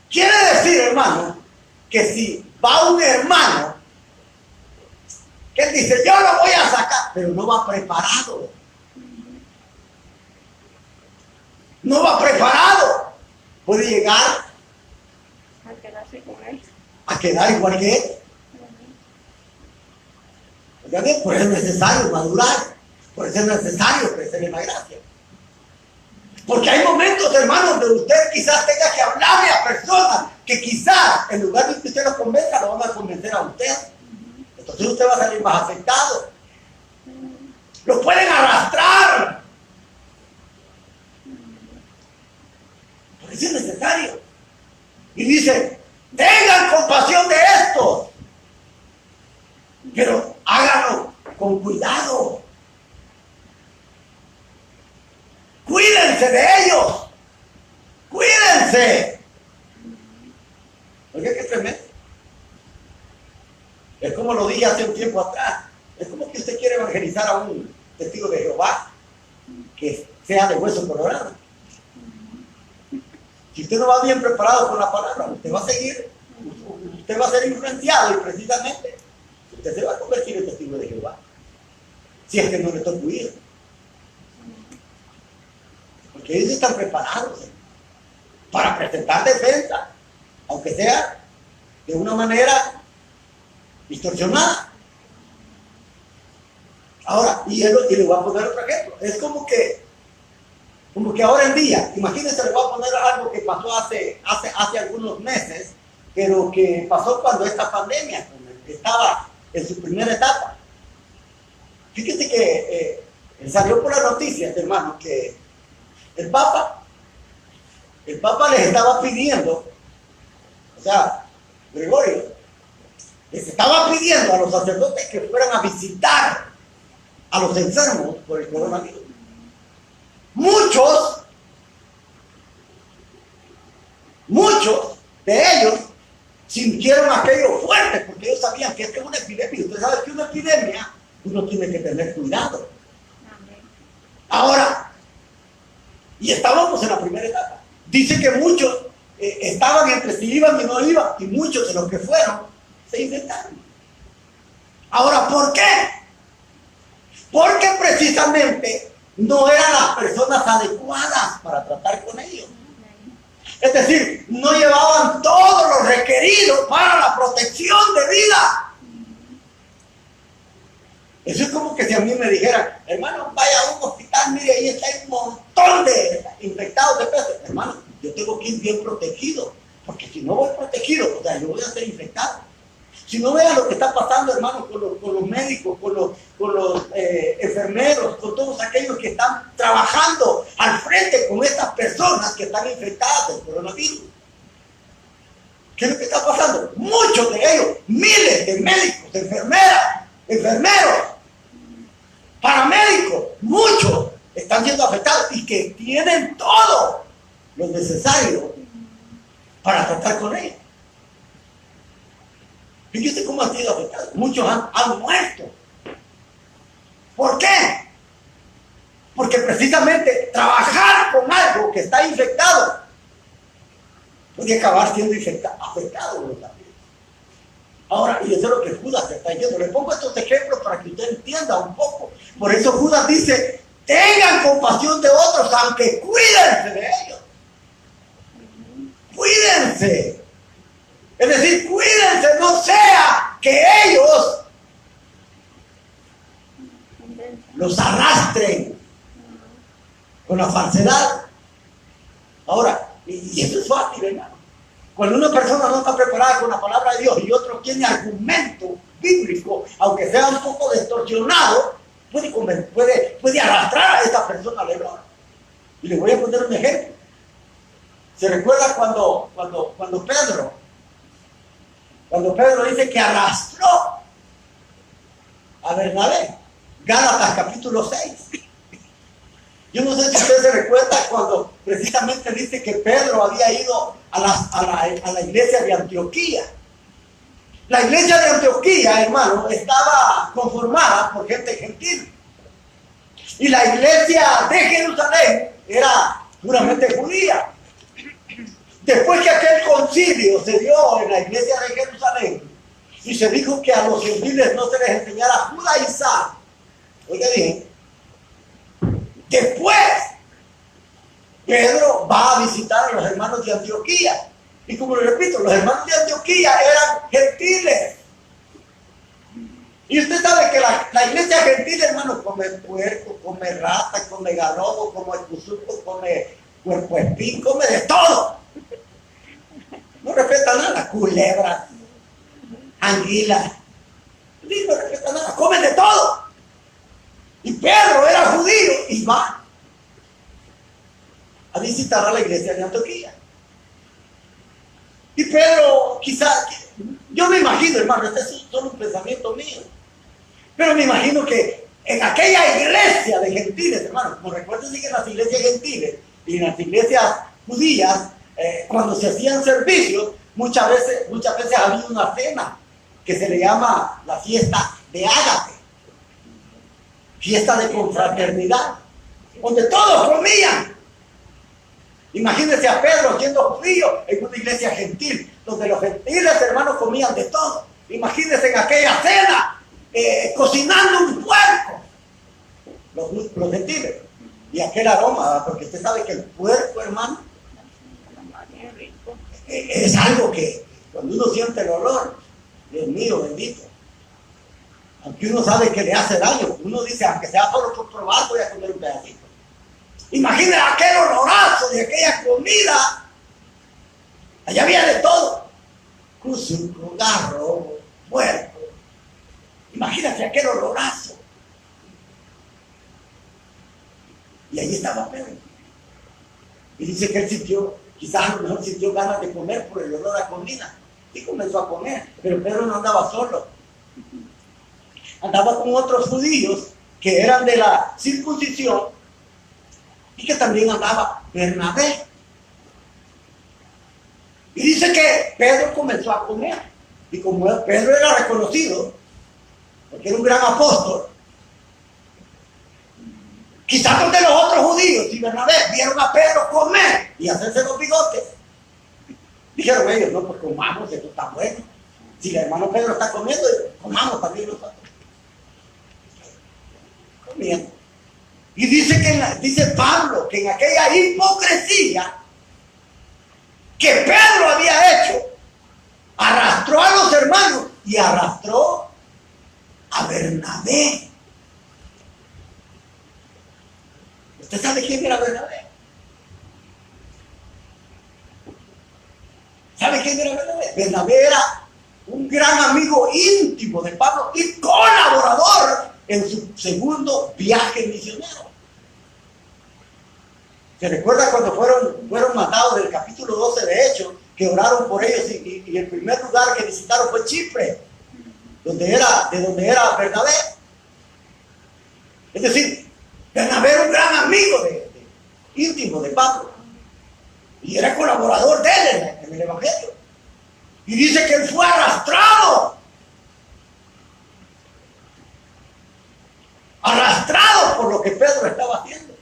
quiere decir, hermano, que si va un hermano que él dice, yo lo voy a sacar, pero no va preparado. No va preparado. Puede llegar a quedarse con él. A quedar igual que él. Por eso es necesario madurar. Por eso es necesario crecer en la gracia. Porque hay momentos, hermanos, donde usted quizás tenga que hablarle a personas que quizás, en lugar de que usted los convenza, lo van a convencer a usted. Entonces usted va a salir más afectado. Lo pueden arrastrar. Por eso es necesario. Y dice, tengan compasión de estos, pero háganlo con cuidado. Cuídense de ellos. Cuídense. Oiga, qué tremendo. Es como lo dije hace un tiempo atrás. Es como que usted quiere evangelizar a un testigo de Jehová que sea de hueso colorado. Si usted no va bien preparado con la palabra, usted va a seguir, usted va a ser influenciado y precisamente usted se va a convertir en testigo de Jehová. Si es que no le toca huir. Porque ellos están preparados para presentar defensa, aunque sea de una manera distorsionada. Ahora, y le voy a poner otro ejemplo. Es como que ahora en día, imagínense, le voy a poner algo que pasó hace algunos meses, pero que pasó cuando esta pandemia estaba en su primera etapa. Fíjese que salió por las noticias, hermano, que el Papa les estaba pidiendo, o sea, Gregorio, les estaba pidiendo a los sacerdotes que fueran a visitar a los enfermos por el coronavirus. Muchos de ellos sintieron aquello fuerte porque ellos sabían que esto es una epidemia. Usted sabe que una epidemia uno tiene que tener cuidado. Ahora, y estábamos en la primera etapa. Dice que muchos estaban entre si iban y no iban, y muchos de los que fueron se infectaron. Ahora, ¿por qué? Porque precisamente no eran las personas adecuadas para tratar con ellos. Es decir, no llevaban todo lo requerido para la protección de vida. Eso es como que si a mí me dijeran, hermano, vaya a un hospital, mire, ahí está un montón de infectados de peces. Hermano, yo tengo que ir bien protegido, porque si no voy protegido, o sea, yo voy a ser infectado. Si no vean lo que está pasando, hermano, con los médicos, con los enfermeros, con todos aquellos que están trabajando al frente con estas personas que están infectadas del coronavirus. ¿Qué es lo que está pasando? Muchos de ellos, miles de médicos, enfermeros, paramédicos, muchos están siendo afectados y que tienen todo lo necesario para tratar con ellos. Fíjese cómo han sido afectados. Muchos han muerto. ¿Por qué? Porque precisamente trabajar con algo que está infectado puede acabar siendo afectado también. Ahora, y eso es lo que Judas está diciendo. Le pongo estos ejemplos para que usted entienda un poco. Por eso Judas dice, tengan compasión de otros, aunque cuídense de ellos. Cuídense. Es decir, cuídense, no sea que ellos los arrastren con la falsedad. Ahora, y eso es fácil, hermano. Cuando una persona no está preparada con la palabra de Dios y otro tiene argumento bíblico, aunque sea un poco distorsionado, puede arrastrar a esta persona al error. Y les voy a poner un ejemplo. ¿Se recuerda cuando Pedro dice que arrastró a Bernabé? Gálatas capítulo 6. Yo no sé si usted se recuerda cuando precisamente dice que Pedro había ido a la iglesia de Antioquía. La iglesia de Antioquía, hermano, estaba conformada por gente gentil. Y la iglesia de Jerusalén era puramente judía. Después que aquel concilio se dio en la iglesia de Jerusalén y se dijo que a los gentiles no se les enseñara a judaizar, oiga bien, después Pedro va a visitar a los hermanos de Antioquía. Y como le repito, los hermanos de Antioquía eran gentiles. Y usted sabe que la iglesia gentil, hermano, come puerco, come rata, come galobo, come cuzuco, come cuerpo espín, come de todo. No respeta nada, culebra, anguila, no respeta nada, comen de todo. Y Pedro era judío y va a visitar a la iglesia de Antioquía. Y Pedro, quizás, yo me imagino, hermano, este es solo un pensamiento mío, pero me imagino que en aquella iglesia de gentiles, hermano, como recuerden que en las iglesias gentiles y en las iglesias judías, cuando se hacían servicios, muchas veces había una cena que se le llama la fiesta de Ágape, fiesta de confraternidad, donde todos comían. Imagínense a Pedro siendo judío en una iglesia gentil, donde los gentiles, hermanos, comían de todo. Imagínense en aquella cena, cocinando un puerco, los gentiles, y aquel aroma, porque usted sabe que el puerco, hermano, es algo que cuando uno siente el olor, Dios mío, bendito, aunque uno sabe que le hace daño, uno dice, aunque sea solo por probar, voy a comer un pedacito. Imagínense aquel olorazo de aquella comida. Allá había de todo, cuzuco, garro, puerco. Imagínate aquel olorazo. Y ahí estaba Pedro. Y dice que él sintió, quizás a lo mejor sintió ganas de comer por el olor a comida. Y comenzó a comer. Pero Pedro no andaba solo. Andaba con otros judíos que eran de la circuncisión y que también andaba Bernabé. Y dice que Pedro comenzó a comer. Y como Pedro era reconocido, porque era un gran apóstol, quizás donde los otros judíos y Bernabé vieron a Pedro comer y hacerse los bigotes, dijeron ellos, no, pues comamos, esto está bueno. Si el hermano Pedro está comiendo, comamos también nosotros. Comiendo. Y dice Pablo que en aquella hipocresía que Pedro había hecho, arrastró a los hermanos y arrastró a Bernabé. ¿Usted sabe quién era Bernabé? ¿Sabe quién era Bernabé? Bernabé era un gran amigo íntimo de Pablo y colaborador en su segundo viaje misionero. ¿Se recuerda cuando fueron matados del capítulo 12 de Hechos, que oraron por ellos y el primer lugar que visitaron fue Chipre, de donde era Bernabé? Es decir, Bernabé era un gran amigo íntimo de Pablo y era colaborador de él en el Evangelio. Y dice que él fue arrastrado por lo que Pedro estaba haciendo.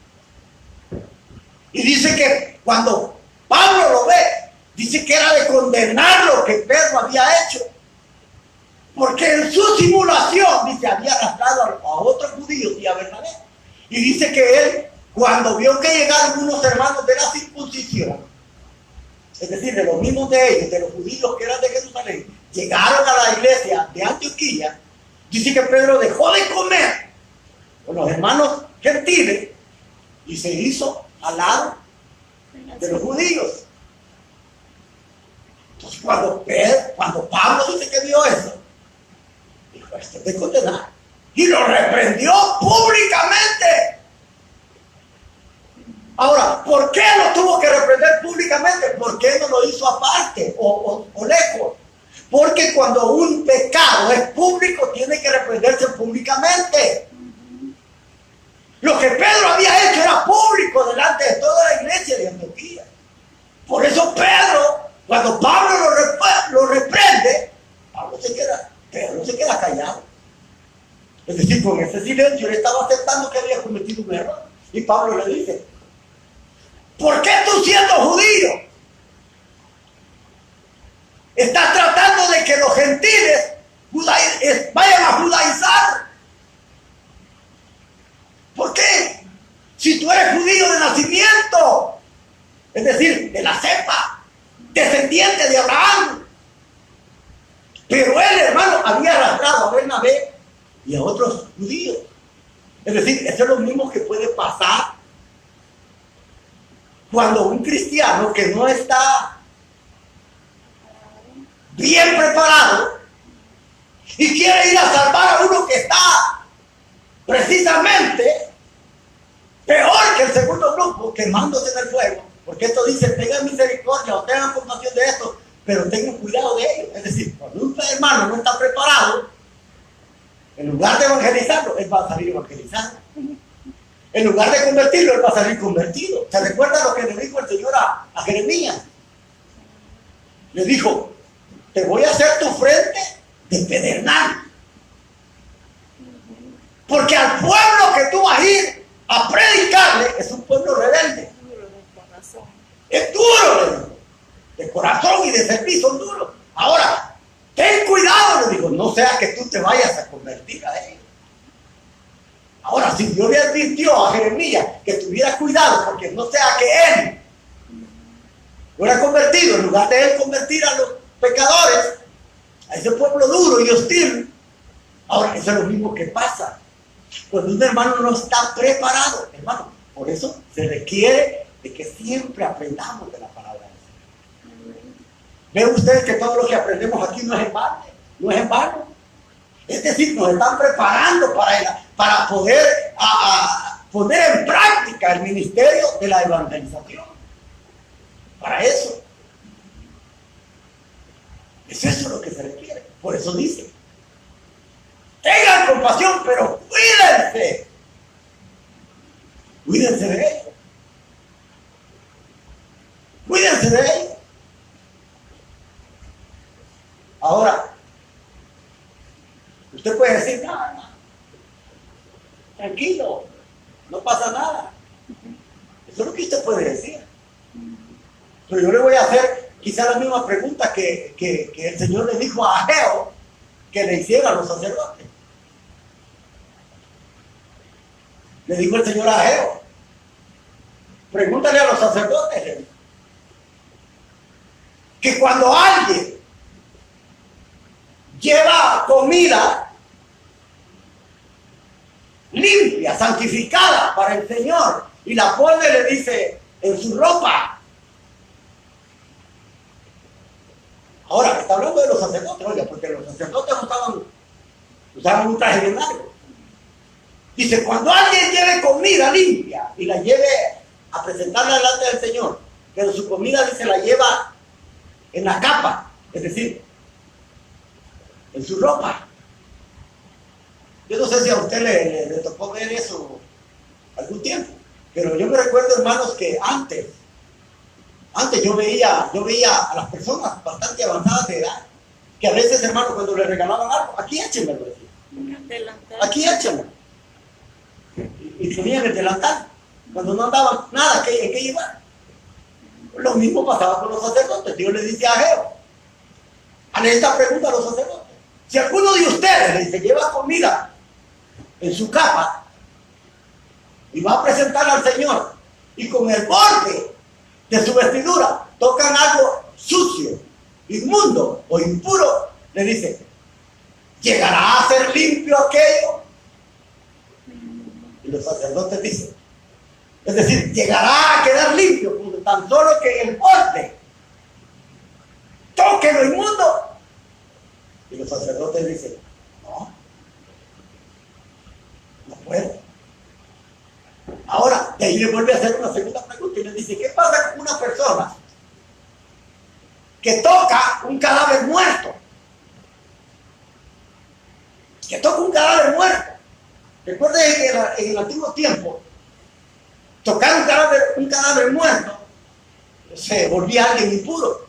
Y dice que cuando Pablo lo ve, dice que era de condenar lo que Pedro había hecho. Porque en su simulación, dice, había arrastrado a otros judíos y a Bernabé. Y dice que él, cuando vio que llegaron unos hermanos de la circuncisión, es decir, de los mismos de ellos, de los judíos que eran de Jerusalén, llegaron a la iglesia de Antioquía, dice que Pedro dejó de comer con los hermanos gentiles y se hizo al lado de los judíos. Entonces cuando Pablo dice que vio eso, dijo, esto es de condenar, y lo reprendió públicamente. Ahora, ¿por qué lo tuvo que reprender públicamente? ¿Por qué no lo hizo aparte o lejos? Porque cuando un pecado es público, tiene que reprenderse públicamente. Lo que Pedro había hecho era público delante de toda la iglesia de Antioquía. Por eso Pedro, cuando Pablo lo reprende, Pedro se queda callado. Es decir, con ese silencio él estaba aceptando que había cometido un error. Y Pablo le dice, ¿por qué tú siendo judío estás tratando de que los gentiles vayan a judaizar? ¿Por qué? Si tú eres judío de nacimiento, es decir, de la cepa, descendiente de Abraham. Pero él, hermano, había arrastrado a Bernabé y a otros judíos. Es decir, eso es lo mismo que puede pasar cuando un cristiano que no está bien preparado y quiere ir a salvar a uno que está precisamente peor que el segundo grupo, quemándose en el fuego, porque esto dice, tengan misericordia o tengan compasión de esto, pero tengan cuidado de ellos. Es decir, cuando un hermano no está preparado, en lugar de evangelizarlo, él va a salir evangelizando. En lugar de convertirlo, él va a salir convertido. ¿Se recuerda lo que le dijo el Señor a Jeremías? Le dijo, te voy a hacer tu frente de pedernal. Porque al pueblo que tú vas a ir a predicarle es un pueblo rebelde. Es duro, le dijo. De corazón y de servicio son duros. Ahora, ten cuidado, le dijo, no sea que tú te vayas a convertir a ellos. Ahora, si Dios le advirtió a Jeremías que tuviera cuidado, porque no sea que él fuera convertido, en lugar de él convertir a los pecadores, a ese pueblo duro y hostil. Ahora, eso es lo mismo que pasa cuando un hermano no está preparado, hermano. Por eso se requiere de que siempre aprendamos de la palabra de Dios. ¿Ven ustedes que todo lo que aprendemos aquí no es en vano? No es en vano. Es decir, nos están preparando para poder poner en práctica el ministerio de la evangelización. Para eso. Es eso lo que se requiere. Por eso dice, tengan compasión, pero cuídense. Cuídense de ellos. Cuídense de ellos. Ahora, usted puede decir, no, tranquilo, no pasa nada. Eso es lo que usted puede decir. Pero yo le voy a hacer quizá la misma pregunta que el Señor le dijo a Ageo que le hiciera a los sacerdotes. Le dijo el Señor a Ageo, pregúntale a los sacerdotes, que cuando alguien lleva comida limpia, santificada para el Señor, y la pone, le dice, en su ropa. Ahora, está hablando de los sacerdotes, oiga, porque los sacerdotes usaban un traje bien largo. Dice, cuando alguien lleve comida limpia y la lleve a presentarla delante del Señor, pero su comida, dice, la lleva en la capa, es decir, en su ropa. Yo no sé si a usted le tocó ver eso algún tiempo, pero yo me recuerdo, hermanos, que antes yo veía a las personas bastante avanzadas de edad, que a veces, hermanos, cuando le regalaban algo, aquí échenmelo, aquí échenmelo. Y ponían el delantal, cuando no andaban nada en qué llevar. Lo mismo pasaba con los sacerdotes. Dios le dice a Ageo, hazle esta pregunta a los sacerdotes: si alguno de ustedes le dice, lleva comida en su capa y va a presentarla al Señor, y con el borde de su vestidura tocan algo sucio, inmundo o impuro, le dice, ¿llegará a ser limpio aquello? Y los sacerdotes dicen, es decir, llegará a quedar limpio, con tan solo que el borde toque lo inmundo. Y los sacerdotes dicen, no puede. Ahora, de ahí le vuelve a hacer una segunda pregunta y le dice, ¿qué pasa con una persona que toca un cadáver muerto? Que toca un cadáver muerto. Recuerden que en el antiguo tiempo, tocar un cadáver muerto se volvía alguien impuro.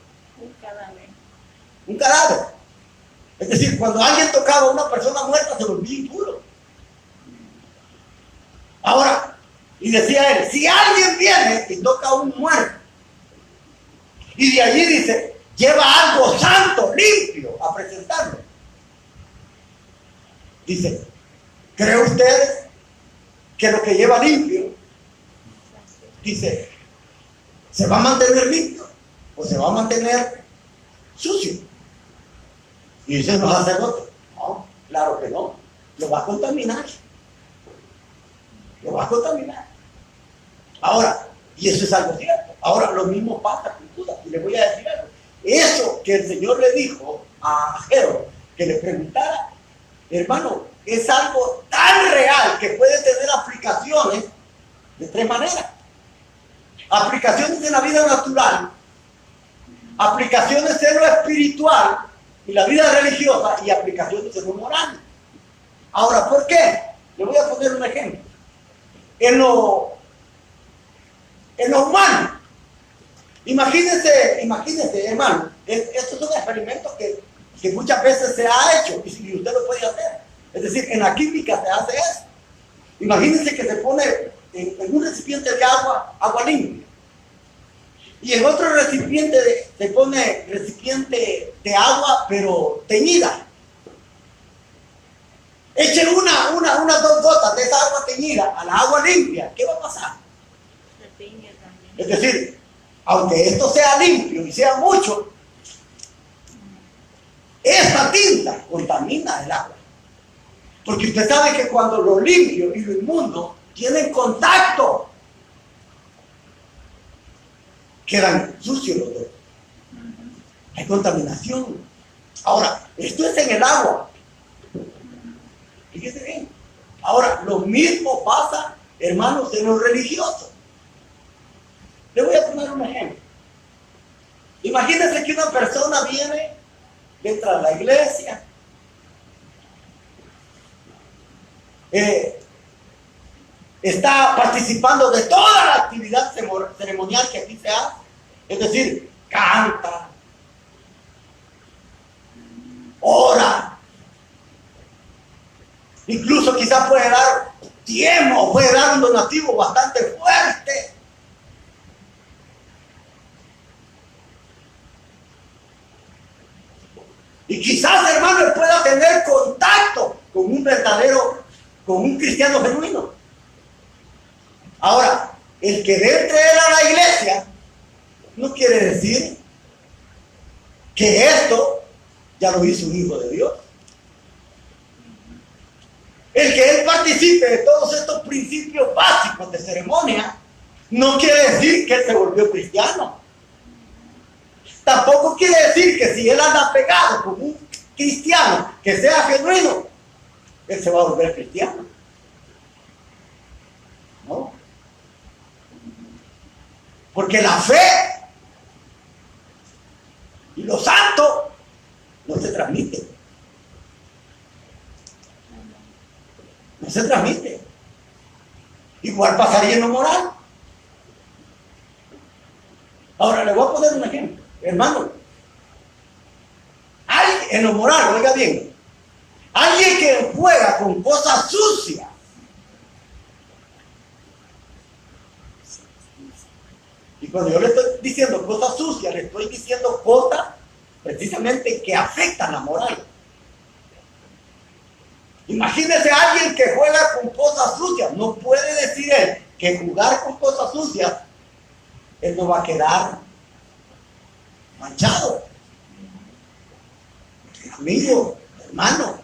Un cadáver. Es decir, cuando alguien tocaba a una persona muerta se volvía impuro. Ahora, y decía él, si alguien viene y toca a un muerto, y de allí dice, lleva algo santo, limpio, a presentarlo, dice, ¿cree usted que lo que lleva limpio, dice, se va a mantener limpio o se va a mantener sucio? Y dicen los sacerdotes, no, claro que no, lo va a contaminar. Lo va a contaminar. Ahora, y eso es algo cierto. Ahora, lo mismo pasa con Judas. Y le voy a decir algo. Eso que el Señor le dijo a Ageo, que le preguntara, hermano, es algo tan real que puede tener aplicaciones de tres maneras. Aplicaciones en la vida natural, aplicaciones en lo espiritual y la vida religiosa, y aplicaciones en lo moral. Ahora, ¿por qué? Le voy a poner un ejemplo. En lo humano, imagínense, hermano, estos son experimentos que muchas veces se ha hecho, y usted lo puede hacer. Es decir, en la química se hace eso. Imagínense que se pone en un recipiente de agua limpia, y en otro recipiente se pone recipiente de agua pero teñida. Echen unas 2 gotas de esa agua teñida a la agua limpia, ¿qué va a pasar? Es decir, aunque esto sea limpio y sea mucho, esta tinta contamina el agua. Porque usted sabe que cuando lo limpio y lo inmundo tienen contacto, quedan sucios los dos. Hay contaminación. Ahora, esto es en el agua. Fíjese bien. Ahora, lo mismo pasa, hermanos, en lo religioso. Le voy a poner un ejemplo. Imagínense que una persona viene, entra a la iglesia, está participando de toda la actividad ceremonial que aquí se hace, es decir, canta, ora, incluso quizás puede dar diezmo, puede dar un donativo bastante fuerte. Y quizás, hermano, pueda tener contacto con un cristiano genuino. Ahora, el querer traer a la iglesia no quiere decir que esto ya lo hizo un hijo de Dios. El que él participe de todos estos principios básicos de ceremonia no quiere decir que él se volvió cristiano. Tampoco quiere decir que si él anda pegado con un cristiano que sea genuino, él se va a volver cristiano. No. Porque la fe y lo santo no se transmite. No se transmite. Igual pasaría en lo moral. Ahora le voy a poner un ejemplo, hermano. En lo moral, oiga bien, alguien que juega con cosas sucias, y cuando yo le estoy diciendo cosas sucias, le estoy diciendo cosas precisamente que afectan la moral. Imagínese a alguien que juega con cosas sucias. No puede decir él que jugar con cosas sucias, él no va a quedar manchado. Amigo, hermano,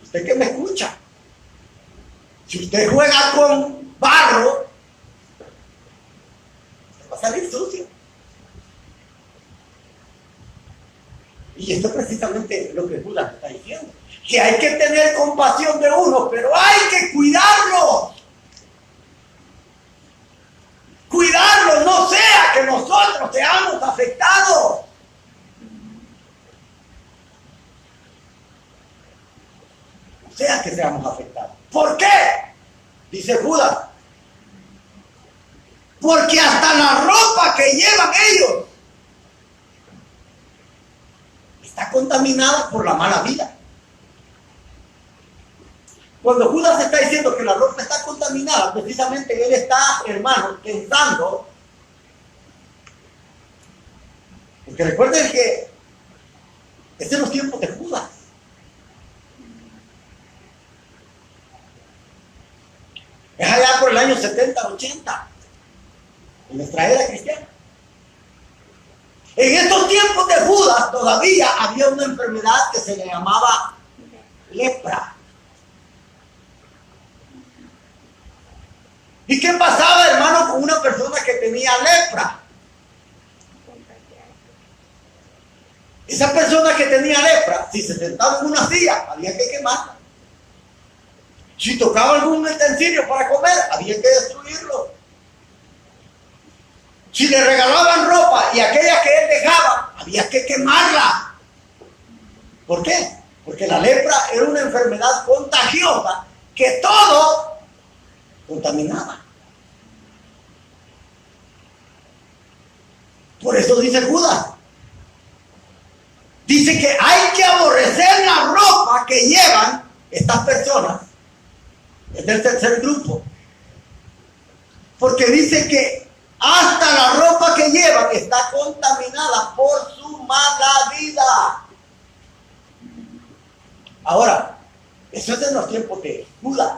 usted que me escucha, si usted juega con barro, usted va a salir sucio. Y esto es precisamente lo que Judas está diciendo, que hay que tener compasión de uno, pero hay que cuidarlo. Cuidarlo, no sea que nosotros seamos afectados. No sea que seamos afectados. ¿Por qué? Dice Judas. Porque hasta la ropa que llevan ellos está contaminada por la mala vida. Cuando Judas está diciendo que la ropa está contaminada, precisamente él está, hermano, pensando, porque recuerden que es en los tiempos de Judas. Es allá por el año 70, 80, en nuestra era cristiana. En estos tiempos de Judas todavía había una enfermedad que se le llamaba lepra. ¿Y qué pasaba, hermano, con una persona que tenía lepra? Esa persona que tenía lepra, si se sentaba en una silla, había que quemarla. Si tocaba algún utensilio para comer, había que destruirlo. Si le regalaban ropa y aquella que él dejaba, había que quemarla. ¿Por qué? Porque la lepra era una enfermedad contagiosa que todo contaminaba. Por eso dice Judas. Dice que hay que aborrecer la ropa que llevan estas personas. Es del tercer grupo. Porque dice que hasta la ropa que llevan está contaminada por su mala vida. Ahora, eso es en los tiempos de Judas.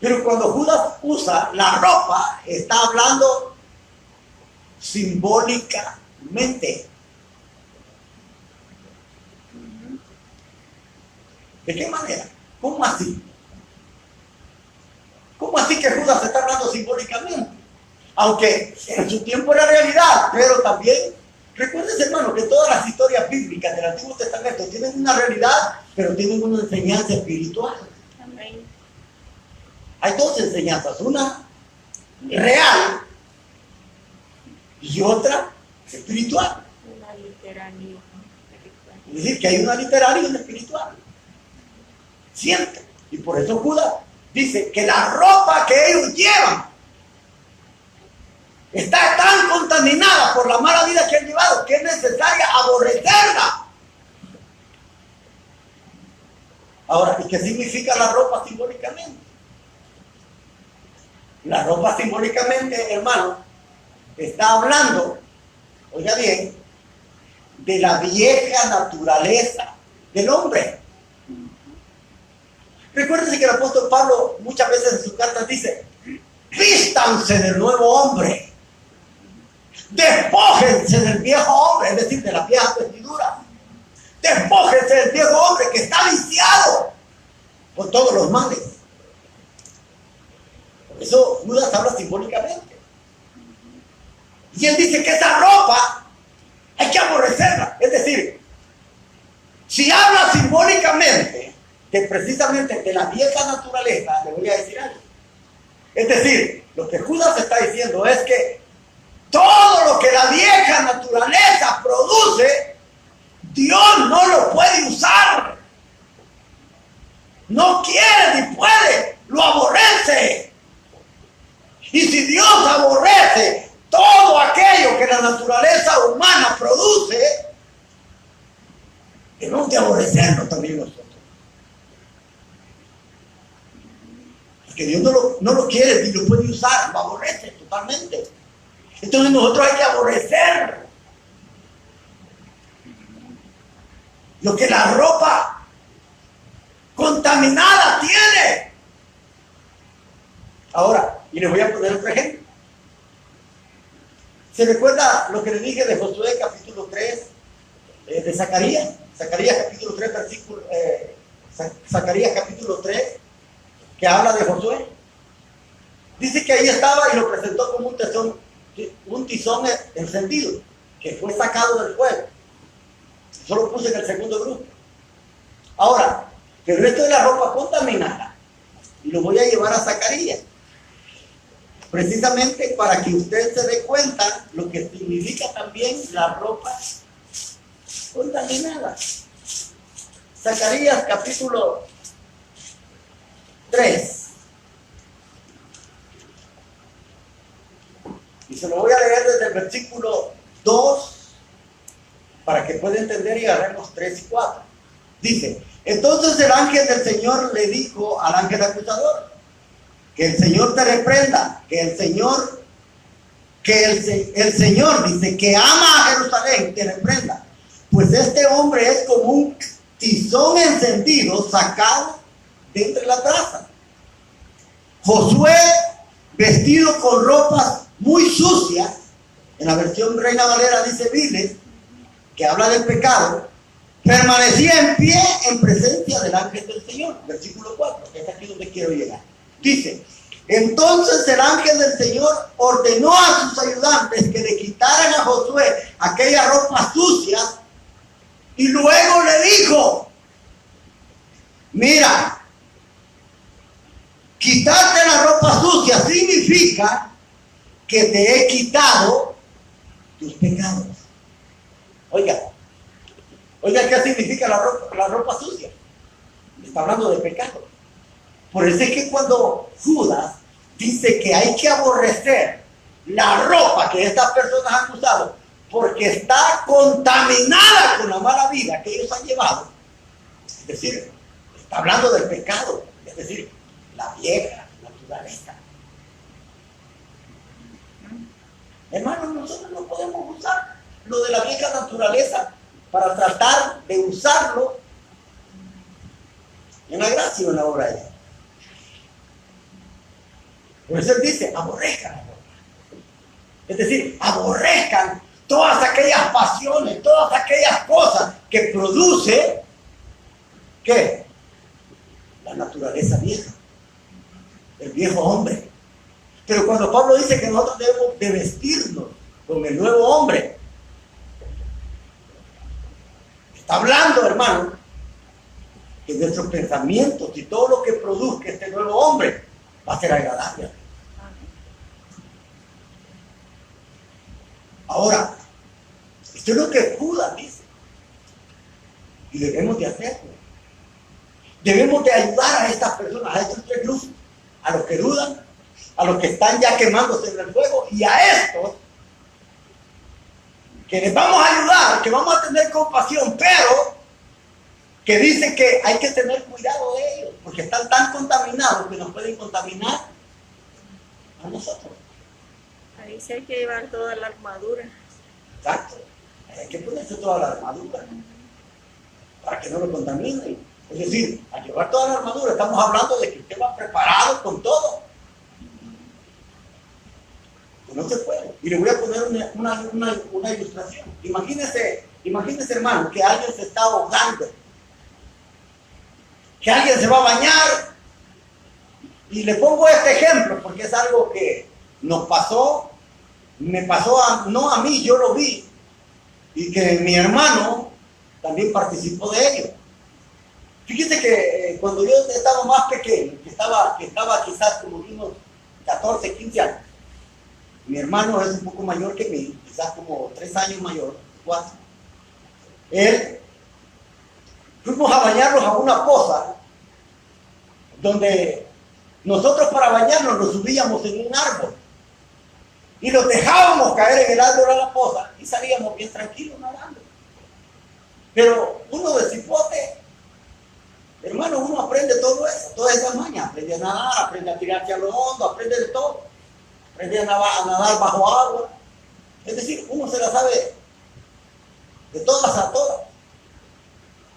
Pero cuando Judas usa la ropa, está hablando simbólicamente. ¿De qué manera? ¿Cómo así? ¿Cómo así que Judas está hablando simbólicamente? Aunque en su tiempo era realidad, pero también, recuerden, hermano, que todas las historias bíblicas del Antiguo Testamento tienen una realidad, pero tienen una enseñanza espiritual. Amén. Hay dos enseñanzas, una real y otra espiritual. Una literalidad espiritual. Es decir, que hay una literal y una espiritual. Siempre. Y por eso Judas dice que la ropa que ellos llevan está tan contaminada por la mala vida que han llevado que es necesaria aborrecerla. Ahora, ¿y qué significa la ropa simbólicamente? La ropa simbólicamente, hermano, está hablando, oiga bien, de la vieja naturaleza del hombre. Recuérdense que el apóstol Pablo muchas veces en sus cartas dice: vístanse del nuevo hombre. Despójense del viejo hombre, es decir, de la vieja vestidura. Despójense del viejo hombre que está viciado por todos los males. Por eso Judas habla simbólicamente. Y él dice que esa ropa hay que aborrecerla. Es decir, si habla simbólicamente de precisamente de la vieja naturaleza, le voy a decir algo. Es decir, lo que Judas está diciendo es que todo lo que la vieja naturaleza produce, Dios no lo puede usar. No quiere ni puede, lo aborrece. Y si Dios aborrece todo aquello que la naturaleza humana produce, debemos de aborrecerlo también nosotros. Porque Dios no lo quiere ni lo puede usar, lo aborrece totalmente. Entonces nosotros hay que aborrecer lo que la ropa contaminada tiene. Ahora, y les voy a poner otro ejemplo. ¿Se recuerda lo que le dije de Josué capítulo 3, de Zacarías? Zacarías capítulo 3, versículo, Zacarías capítulo 3, que habla de Josué. Dice que ahí estaba y lo presentó como un tizón encendido, que fue sacado del fuego. Yo lo puse en el segundo grupo. Ahora, el resto de la ropa contaminada, y lo voy a llevar a Zacarías, precisamente para que usted se dé cuenta lo que significa también la ropa contaminada. Zacarías capítulo 3. Y se lo voy a leer desde el versículo 2 para que pueda entender y agarrar los 3 y 4. Dice: entonces el ángel del Señor le dijo al ángel acusador: que el Señor te reprenda, que el Señor dice que ama a Jerusalén, te reprenda, pues este hombre es como un tizón encendido sacado de entre las brasas. Josué, vestido con ropas muy sucias, en la versión Reina Valera dice viles, que habla del pecado, permanecía en pie en presencia del ángel del Señor. Versículo 4, es aquí donde quiero llegar. Dice: entonces el ángel del Señor ordenó a sus ayudantes que le quitaran a Josué aquellas ropas sucias, y luego le dijo: mira, quitarte la ropa sucia significa que te he quitado tus pecados. Oiga, ¿qué significa la ropa sucia? Está hablando de pecado. Por eso es que cuando Judas dice que hay que aborrecer la ropa que estas personas han usado porque está contaminada con la mala vida que ellos han llevado, es decir, está hablando del pecado, es decir, la vieja naturaleza. Hermanos, nosotros no podemos usar lo de la vieja naturaleza para tratar de usarlo en la gracia o en la obra de Dios. Por eso él dice: aborrezcan la ropa. Es decir, aborrezcan todas aquellas pasiones, todas aquellas cosas que produce, ¿qué? La naturaleza vieja, el viejo hombre. Pero cuando Pablo dice que nosotros debemos de vestirnos con el nuevo hombre, está hablando, hermano, que nuestros pensamientos y todo lo que produzca este nuevo hombre va a ser agradable. Ahora, esto es lo que Judas dice, y debemos de hacerlo. Debemos de ayudar a estas personas, a estos tres grupos, a los que dudan, a los que están ya quemándose en el fuego, y a estos que les vamos a ayudar, que vamos a tener compasión, pero que dicen que hay que tener cuidado de ellos, porque están tan contaminados que nos pueden contaminar a nosotros. Ahí sí hay que llevar toda la armadura. Exacto. Hay que ponerse toda la armadura para que no lo contaminen. Es decir, al llevar toda la armadura estamos hablando de que usted va preparado con todo. Que no se puede. Y le voy a poner una ilustración. Imagínese, hermano, que alguien se está ahogando, que alguien se va a bañar. Y le pongo este ejemplo porque es algo que nos pasó, me pasó no a mí, yo lo vi, y que mi hermano también participó de ello. Fíjese que cuando yo estaba más pequeño, que estaba quizás como unos 14, 15 años, mi hermano es un poco mayor que mí, quizás como 3 años mayor, 4. Fuimos a bañarnos a una poza donde nosotros para bañarnos nos subíamos en un árbol y los dejábamos caer en el árbol a la poza y salíamos bien tranquilos nadando. Pero uno de cipote, hermano, uno aprende todo eso, todas esas mañas, aprende a nadar, aprende a tirarse a lo hondo, aprende de todo, aprende a nadar bajo agua. Es decir, uno se la sabe de todas a todas.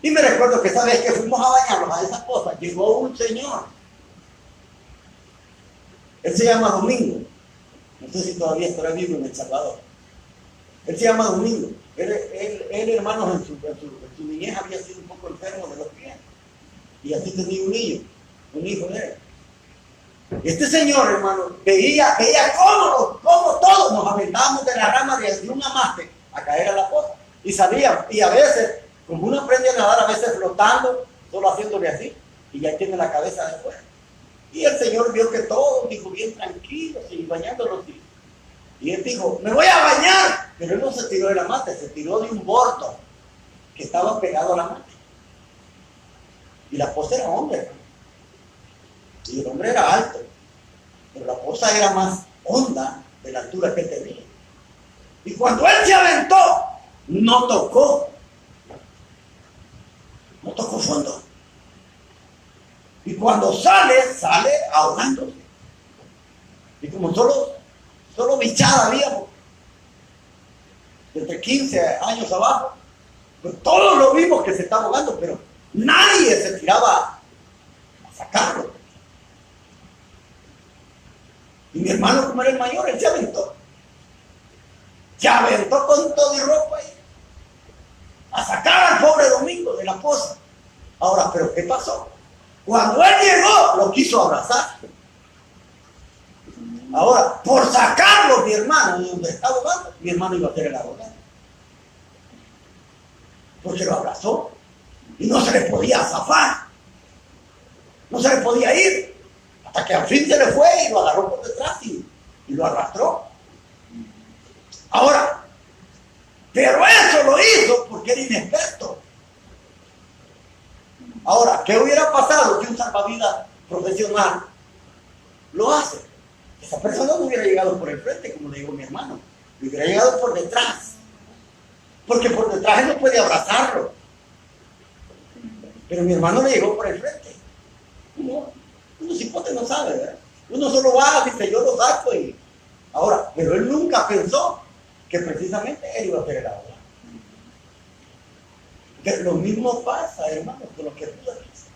Y me recuerdo que esa vez que fuimos a bañarnos a esas pozas, llegó un señor. Él se llama Domingo. No sé si todavía estará vivo en El Salvador. Él se llama Domingo. Él hermano, en su niñez había sido un poco enfermo de los pies. Y así tenía un hijo de él. Este señor, hermano, veía cómo todos nos aventábamos de la rama de un amaste a caer a la poza. Y salíamos. Y a veces, como uno aprende a nadar, a veces flotando, solo haciéndole así, y ya tiene la cabeza de fuera. Y el Señor vio que todos, dijo, bien tranquilos y bañándolos. Y él dijo, me voy a bañar. Pero él no se tiró de la mata, se tiró de un bordo que estaba pegado a la mata. Y la poza era hombre, hermano. Y el hombre era alto, pero la poza era más honda de la altura que él tenía. Y cuando él se aventó, no tocó fondo. Y cuando sale ahogándose. Y como solo bichada habíamos, entre 15 años abajo, pues todos lo vimos que se estaba ahogando, pero nadie se tiraba a sacarlo. Y mi hermano, como era el mayor, él se aventó. Se aventó con todo y ropa ahí a sacar al pobre Domingo de la poza. Ahora, ¿pero qué pasó? Cuando él llegó, lo quiso abrazar. Ahora, por sacarlo, mi hermano, de donde estaba ahogando, mi hermano iba a hacer el ahogado. Porque lo abrazó y no se le podía zafar. No se le podía ir. Hasta que al fin se le fue y lo agarró por detrás y lo arrastró. Ahora, pero eso lo hizo porque era inexperto. Ahora, ¿qué hubiera pasado que un salvavidas profesional lo hace? Esa persona no hubiera llegado por el frente, como le dijo mi hermano. Le hubiera llegado por detrás. Porque por detrás él no puede abrazarlo. Pero mi hermano le llegó por el frente. Uno cipote no sabe, ¿verdad? Uno solo va, dice, yo lo saco y... Ahora, pero él nunca pensó que precisamente él iba a hacer el ahogado. Lo mismo pasa, hermanos, con lo que Judas dice.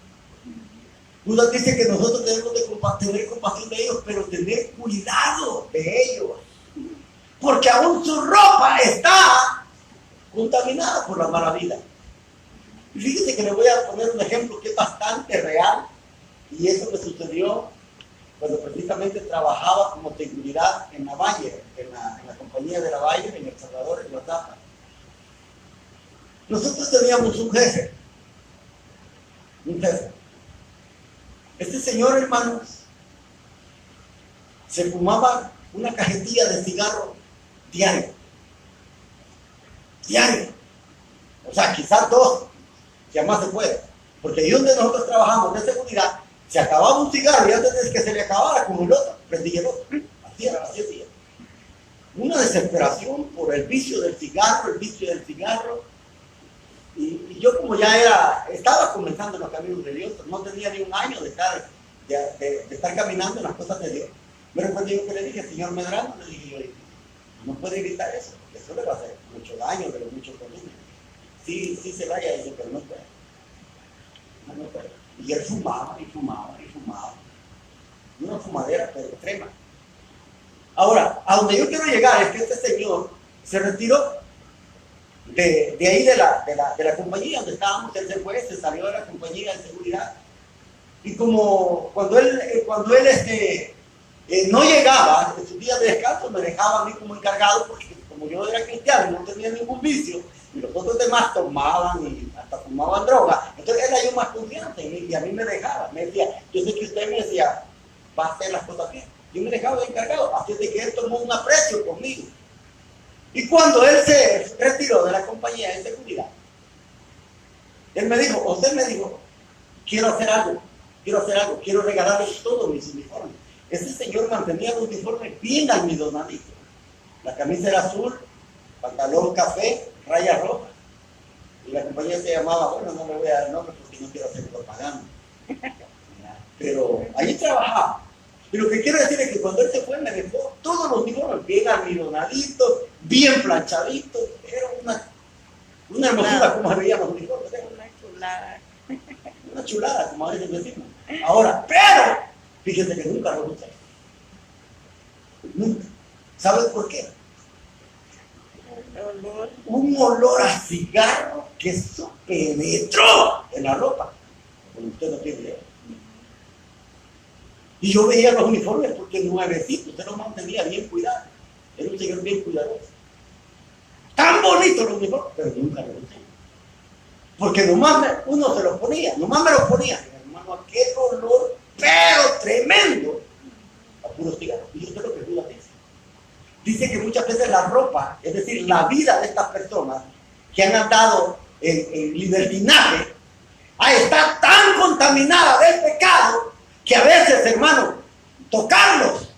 Judas dice que nosotros debemos de tener compasión de ellos, pero tener cuidado de ellos. Porque aún su ropa está contaminada por la mala vida. Y fíjese que le voy a poner un ejemplo que es bastante real. Y eso me sucedió cuando precisamente trabajaba como seguridad en la Valle, en la compañía de la Valle, en El Salvador, en Guatapa. Nosotros teníamos un jefe. Este señor, hermanos, se fumaba una cajetilla de cigarro diario. O sea, quizás 2, si más se puede. Porque ahí donde nosotros trabajamos de seguridad, se acababa un cigarro y antes de que se le acabara, como el otro, prendía el otro. Así era, así hacía. Una desesperación por el vicio del cigarro, Y yo como ya estaba comenzando en los caminos de Dios, no tenía ni un año de estar caminando en las cosas de Dios. Me recuerdo yo que le dije, señor Medrano, le dije yo, no puede evitar eso, porque eso le va a hacer mucho daño, pero mucho problema. Sí se vaya, dice, pero no puede. No puede. Y él fumaba. Una fumadera, pero extrema. Ahora, a donde yo quiero llegar es que este señor se retiró de ahí de la compañía donde estábamos. Él se fue, se salió de la compañía de seguridad. Y como cuando él no llegaba en sus días de descanso, me dejaba a mí como encargado, porque como yo era cristiano y no tenía ningún vicio, y los otros demás tomaban y hasta fumaban droga, entonces él halló más confianza en mí, y a mí me dejaba, me decía, yo sé que usted me decía, va a hacer las cosas bien. Yo me dejaba de encargado, así de que él tomó un aprecio conmigo. Y cuando él se retiró de la compañía de seguridad, usted me dijo, quiero hacer algo, quiero regalarles todos mis uniformes. Ese señor mantenía los uniformes bien almidonaditos. La camisa era azul, pantalón café, rayas rojas. Y la compañía se llamaba, bueno, no le voy a dar nombre porque no quiero hacer propaganda. Pero allí trabajaba. Y lo que quiero decir es que cuando él se fue me dejó todos los uniformes bien almidonaditos, bien planchaditos. Era una hermosura como se veían los uniformes. Una chulada. Una chulada, como a veces decimos. Ahora, pero, fíjense que nunca lo usé. Nunca. ¿Sabes por qué? El olor. Un olor a cigarro que se penetró en la ropa. Como usted no tiene idea. Y yo veía los uniformes porque nuevecitos, usted los mantenía bien cuidados. Era un señor bien cuidadoso. Tan bonitos los uniformes, pero nunca los usé. Porque nomás uno se los ponía, nomás me los ponía. Hermano, aquel olor, pero tremendo, a puro cigarro. Y eso es lo que Judas dice. Dice que muchas veces la ropa, es decir, la vida de estas personas que han andado en libertinaje, está tan contaminada del pecado que a veces, hermano, tocarlos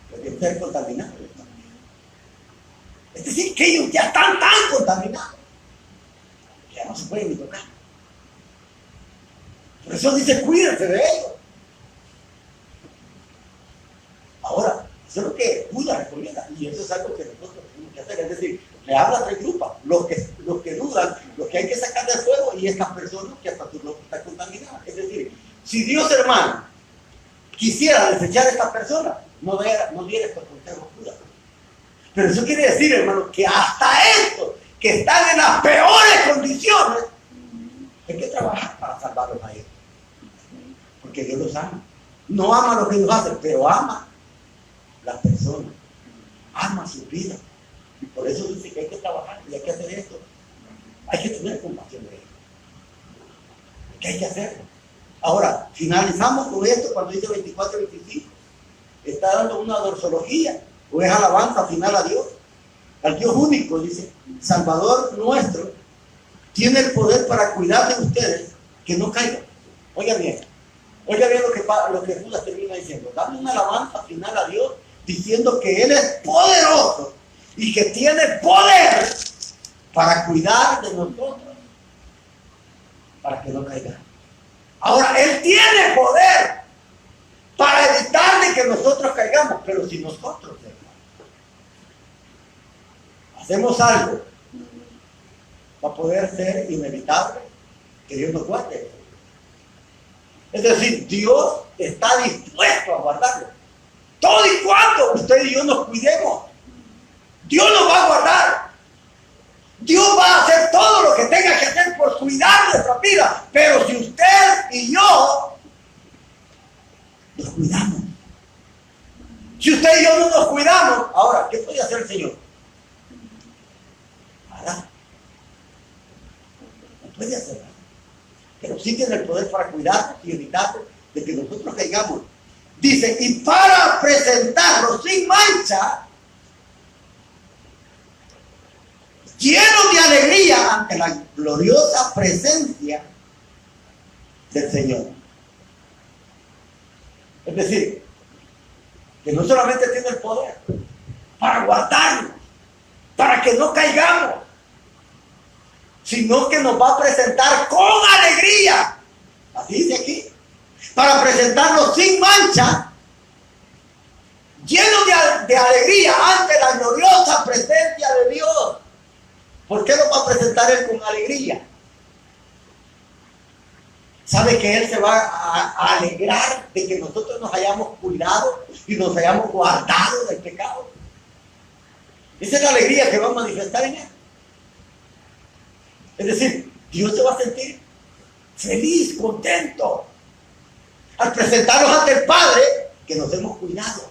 puede ser contaminado. Es decir, que ellos ya están tan contaminados que ya no se pueden ni tocar. Por eso dice, cuídense de ellos. Ahora, eso es lo que Judas recomienda, y eso es algo que nosotros tenemos que hacer. Es decir, le habla a tres grupos, los que dudan, los que hay que sacar del fuego, y estas personas que hasta su ropa está contaminada. Es decir, si Dios, hermano, quisiera desechar a estas personas, no diera estos consejos Judas. Pero eso quiere decir, hermano, que hasta estos que están en las peores condiciones, hay que trabajar para salvarlos a ellos. Porque Dios los ama. No ama lo que nos hacen, pero ama las personas. Ama su vida. Y por eso dice que hay que trabajar y hay que hacer esto. Hay que tener compasión de ellos. Que hay que hacerlo. Ahora, finalizamos con esto cuando dice 24 y 25. Está dando una doxología. O es alabanza final a Dios, al Dios único, dice, Salvador nuestro, tiene el poder para cuidar de ustedes que no caigan. Oiga bien lo que Judas termina diciendo, dando una alabanza final a Dios, diciendo que Él es poderoso y que tiene poder para cuidar de nosotros, para que no caigan. Ahora, Él tiene poder para evitar de que nosotros caigamos, pero si nosotros hacemos algo, va a poder ser inevitable que Dios nos guarde. Es decir, Dios está dispuesto a guardarlo. Todo y cuando usted y yo nos cuidemos, Dios nos va a guardar. Dios va a hacer todo lo que tenga que hacer por cuidar nuestra vida. Pero si usted y yo nos cuidamos, si usted y yo no nos cuidamos, ahora, ¿qué puede hacer el Señor? Nada. No puede hacer nada. Pero sí tiene el poder para cuidarnos y evitar de que nosotros caigamos. Dice, y para presentarnos sin mancha, llenos de alegría ante la gloriosa presencia del Señor. Es decir, que no solamente tiene el poder para guardarnos, para que no caigamos, sino que nos va a presentar con alegría. Así dice aquí. Para presentarnos sin mancha, llenos de alegría ante la gloriosa presencia de Dios. ¿Por qué nos va a presentar Él con alegría? sabe que Él se va a alegrar de que nosotros nos hayamos cuidado y nos hayamos guardado del pecado. Esa es la alegría que va a manifestar en Él. Es decir, Dios se va a sentir feliz, contento, al presentarnos ante el Padre que nos hemos cuidado.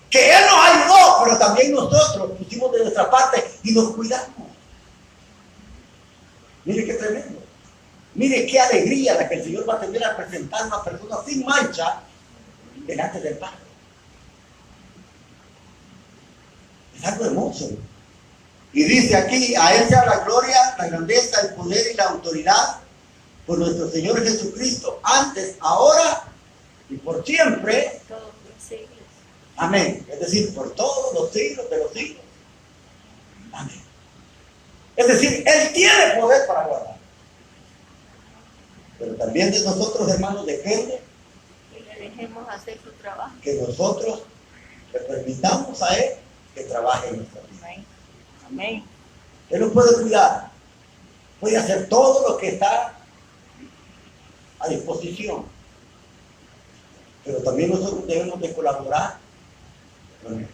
Que Él nos ayudó, pero también nosotros pusimos de nuestra parte y nos cuidamos. Mire qué tremendo. Mire qué alegría la que el Señor va a tener al presentar a una persona sin mancha delante del Padre. Es algo hermoso. Y dice aquí, a Él sea la gloria, la grandeza, el poder y la autoridad por nuestro Señor Jesucristo, antes, ahora y por siempre. Todos los siglos. Amén. Es decir, por todos los siglos de los siglos. Amén. Es decir, Él tiene poder para guardar. Pero también de nosotros, hermanos, depende Y le dejemos hacer su trabajo. que nosotros le permitamos a Él que trabaje en nuestra vida. Amén. Amén. Él nos puede cuidar, puede hacer todo lo que está a disposición. Pero también nosotros debemos de colaborar con Él.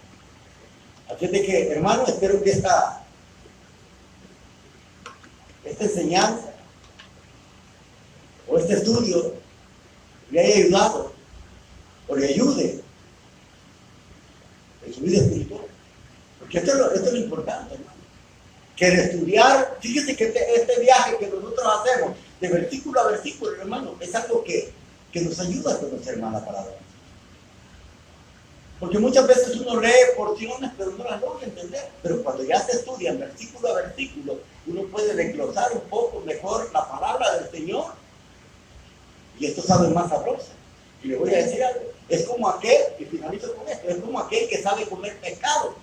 Así es de que, hermano, espero que esta enseñanza o este estudio le haya ayudado o le ayude en su vida espiritual. Porque esto es lo importante, hermano. Que el estudiar, fíjese que este viaje que nosotros hacemos de versículo a versículo, hermano, es algo que nos ayuda a conocer más la palabra. Porque muchas veces uno lee porciones, pero no las logra entender. Pero cuando ya se estudian versículo a versículo, uno puede desglosar un poco mejor la palabra del Señor. Y esto sabe más sabroso. Y le voy a decir algo. Es como aquel, y finalizo con esto, es como aquel que sabe comer pescado.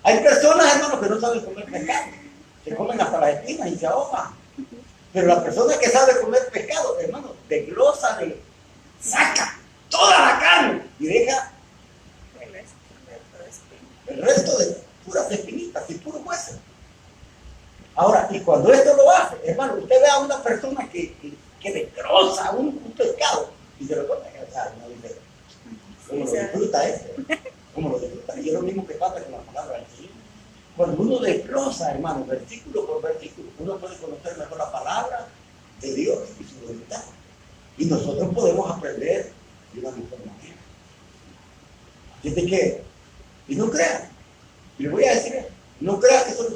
Hay personas, hermanos, que no saben comer pescado. Se comen hasta las espinas y se ahogan. Pero la persona que sabe comer pescado, hermano, desglosa, saca toda la carne y deja el resto de puras espinitas y puros huesos. Ahora, y cuando esto lo hace, hermano, usted ve a una persona que destroza un pescado y se lo come, o sea, no dice, ¿cómo lo disfruta ese? ¿Cómo lo disfruta? Y es lo mismo que pasa con la palabra del Señor. Cuando uno desglosa, hermano, versículo por versículo, uno puede conocer mejor la palabra de Dios y su voluntad. Y nosotros podemos aprender de una mejor manera. Así que, y no crea, y le voy a decir, no crea que solo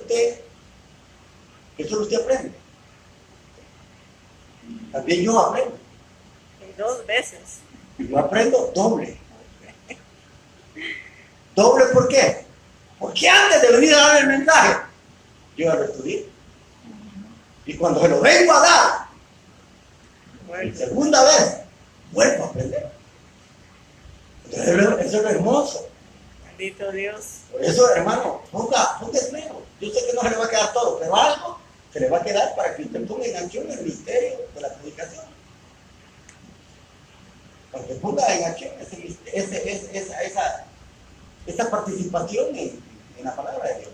usted aprende. También yo aprendo. Y 2 veces. Y yo aprendo doble. ¿Doble por qué? Porque antes de venir a dar el mensaje, yo ya lo estudié. Y cuando se lo vengo a dar, por segunda vez, vuelvo a aprender. Entonces, eso es lo hermoso. Bendito Dios. Por eso, hermano, ponga esmero. Yo sé que no se le va a quedar todo, pero algo se le va a quedar para que usted ponga en acción el misterio de la predicación. Para que ponga en acción esa participación en la palabra de Dios.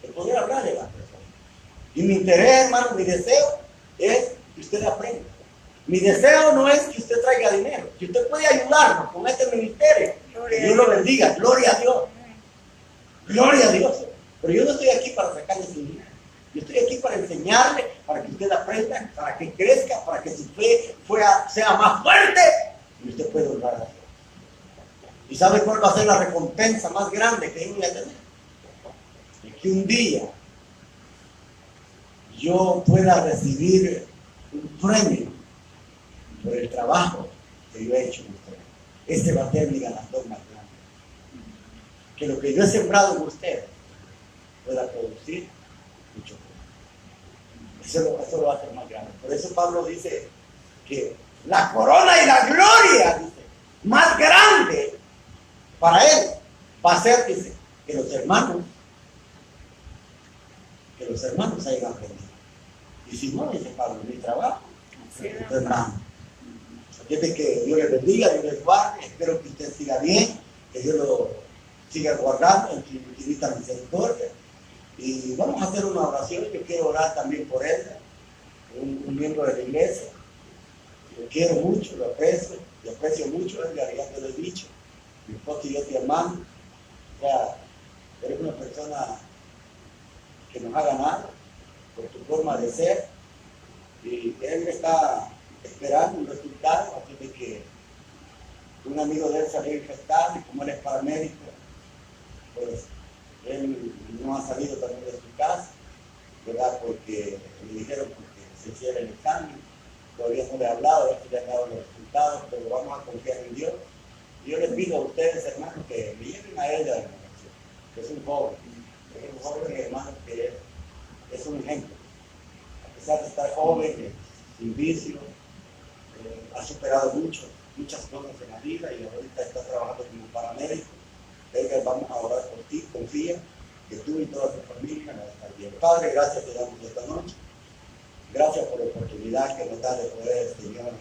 De poder hablar de las personas. Y mi interés, hermano, mi deseo es que usted aprenda. Mi deseo no es que usted traiga dinero. Si usted puede ayudarnos con este ministerio, que Dios lo bendiga. Gloria a Dios. Gloria a Dios. Pero yo no estoy aquí para sacarle su dinero. Yo estoy aquí para enseñarle, para que usted aprenda, para que crezca, para que su fe sea más fuerte y usted pueda honrar a Dios. ¿Y sabe cuál va a ser la recompensa más grande que yo voy a tener? Y que un día yo pueda recibir un premio por el trabajo que yo he hecho en usted. Ese va a ser mi galardón más grande. Que lo que yo he sembrado en usted pueda producir mucho fruto. Eso lo va a hacer más grande. Por eso Pablo dice que la corona y la gloria, dice, más grande para él va a ser, dice, que los hermanos hayan aprendido. Y si no, dice Pablo, mi trabajo es tu hermano. Así es que Dios les bendiga, Dios les guarde, espero que usted siga bien, que Dios lo siga guardando en su infinita misericordia. Y vamos a hacer una oración. Yo quiero orar también por él, un miembro de la iglesia. Lo quiero mucho, lo aprecio mucho, Edgar, ya te lo he dicho. Mi esposo y yo te amamos. O sea, eres una persona que nos ha ganado por tu forma de ser. Y él está esperando un resultado, así de que un amigo de él salió infectado y como él es paramédico, pues él no ha salido también de su casa, ¿verdad? Porque le dijeron que se hiciera el examen. Todavía no le he hablado, ya le han dado los resultados, pero vamos a confiar en Dios. Y yo les pido a ustedes, hermanos, que me lleven a ella, que es un joven, hermano, que es un ejemplo. A pesar de estar joven, sin vicio, ha superado muchas cosas en la vida y ahorita está trabajando como paramédico. Edgar, vamos a orar por ti, confía que tú y toda tu familia van a estar bien. Padre, gracias te damos esta noche. Gracias por la oportunidad que nos da de poder, Señor,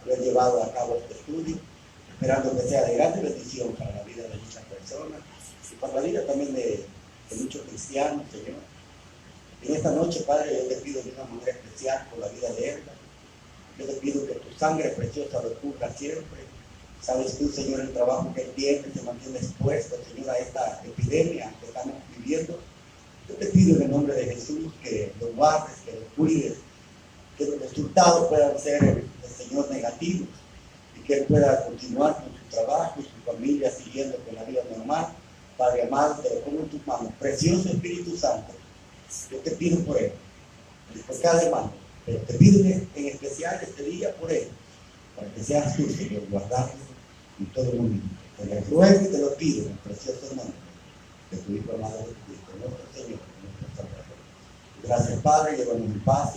haber llevado a cabo este estudio, esperando que sea de grande bendición para la vida de muchas personas y para la vida también de muchos cristianos, Señor. En esta noche, Padre, yo te pido de una manera especial por la vida de Edgar. Yo te pido que tu sangre preciosa lo cubra siempre. Sabes tú, Señor, el trabajo que él tiene, se mantiene expuesto, Señor, a esta epidemia que estamos viviendo. Yo te pido en el nombre de Jesús que lo guardes, que lo cuides, que los resultados puedan ser, Señor, negativos y que él pueda continuar con su trabajo y su familia siguiendo con la vida normal. Padre amado, te lo pongo en tus manos. Precioso Espíritu Santo, yo te pido por él y por cada hermano, pero te pido en especial este día por él, para que seas tú, Señor, guardarlo en todo el mundo. Te lo ruego y te lo pido en el precioso nombre de tu Hijo amado Jesucristo, nuestro Señor, nuestro Salvador. Gracias, Padre, llévanos en paz.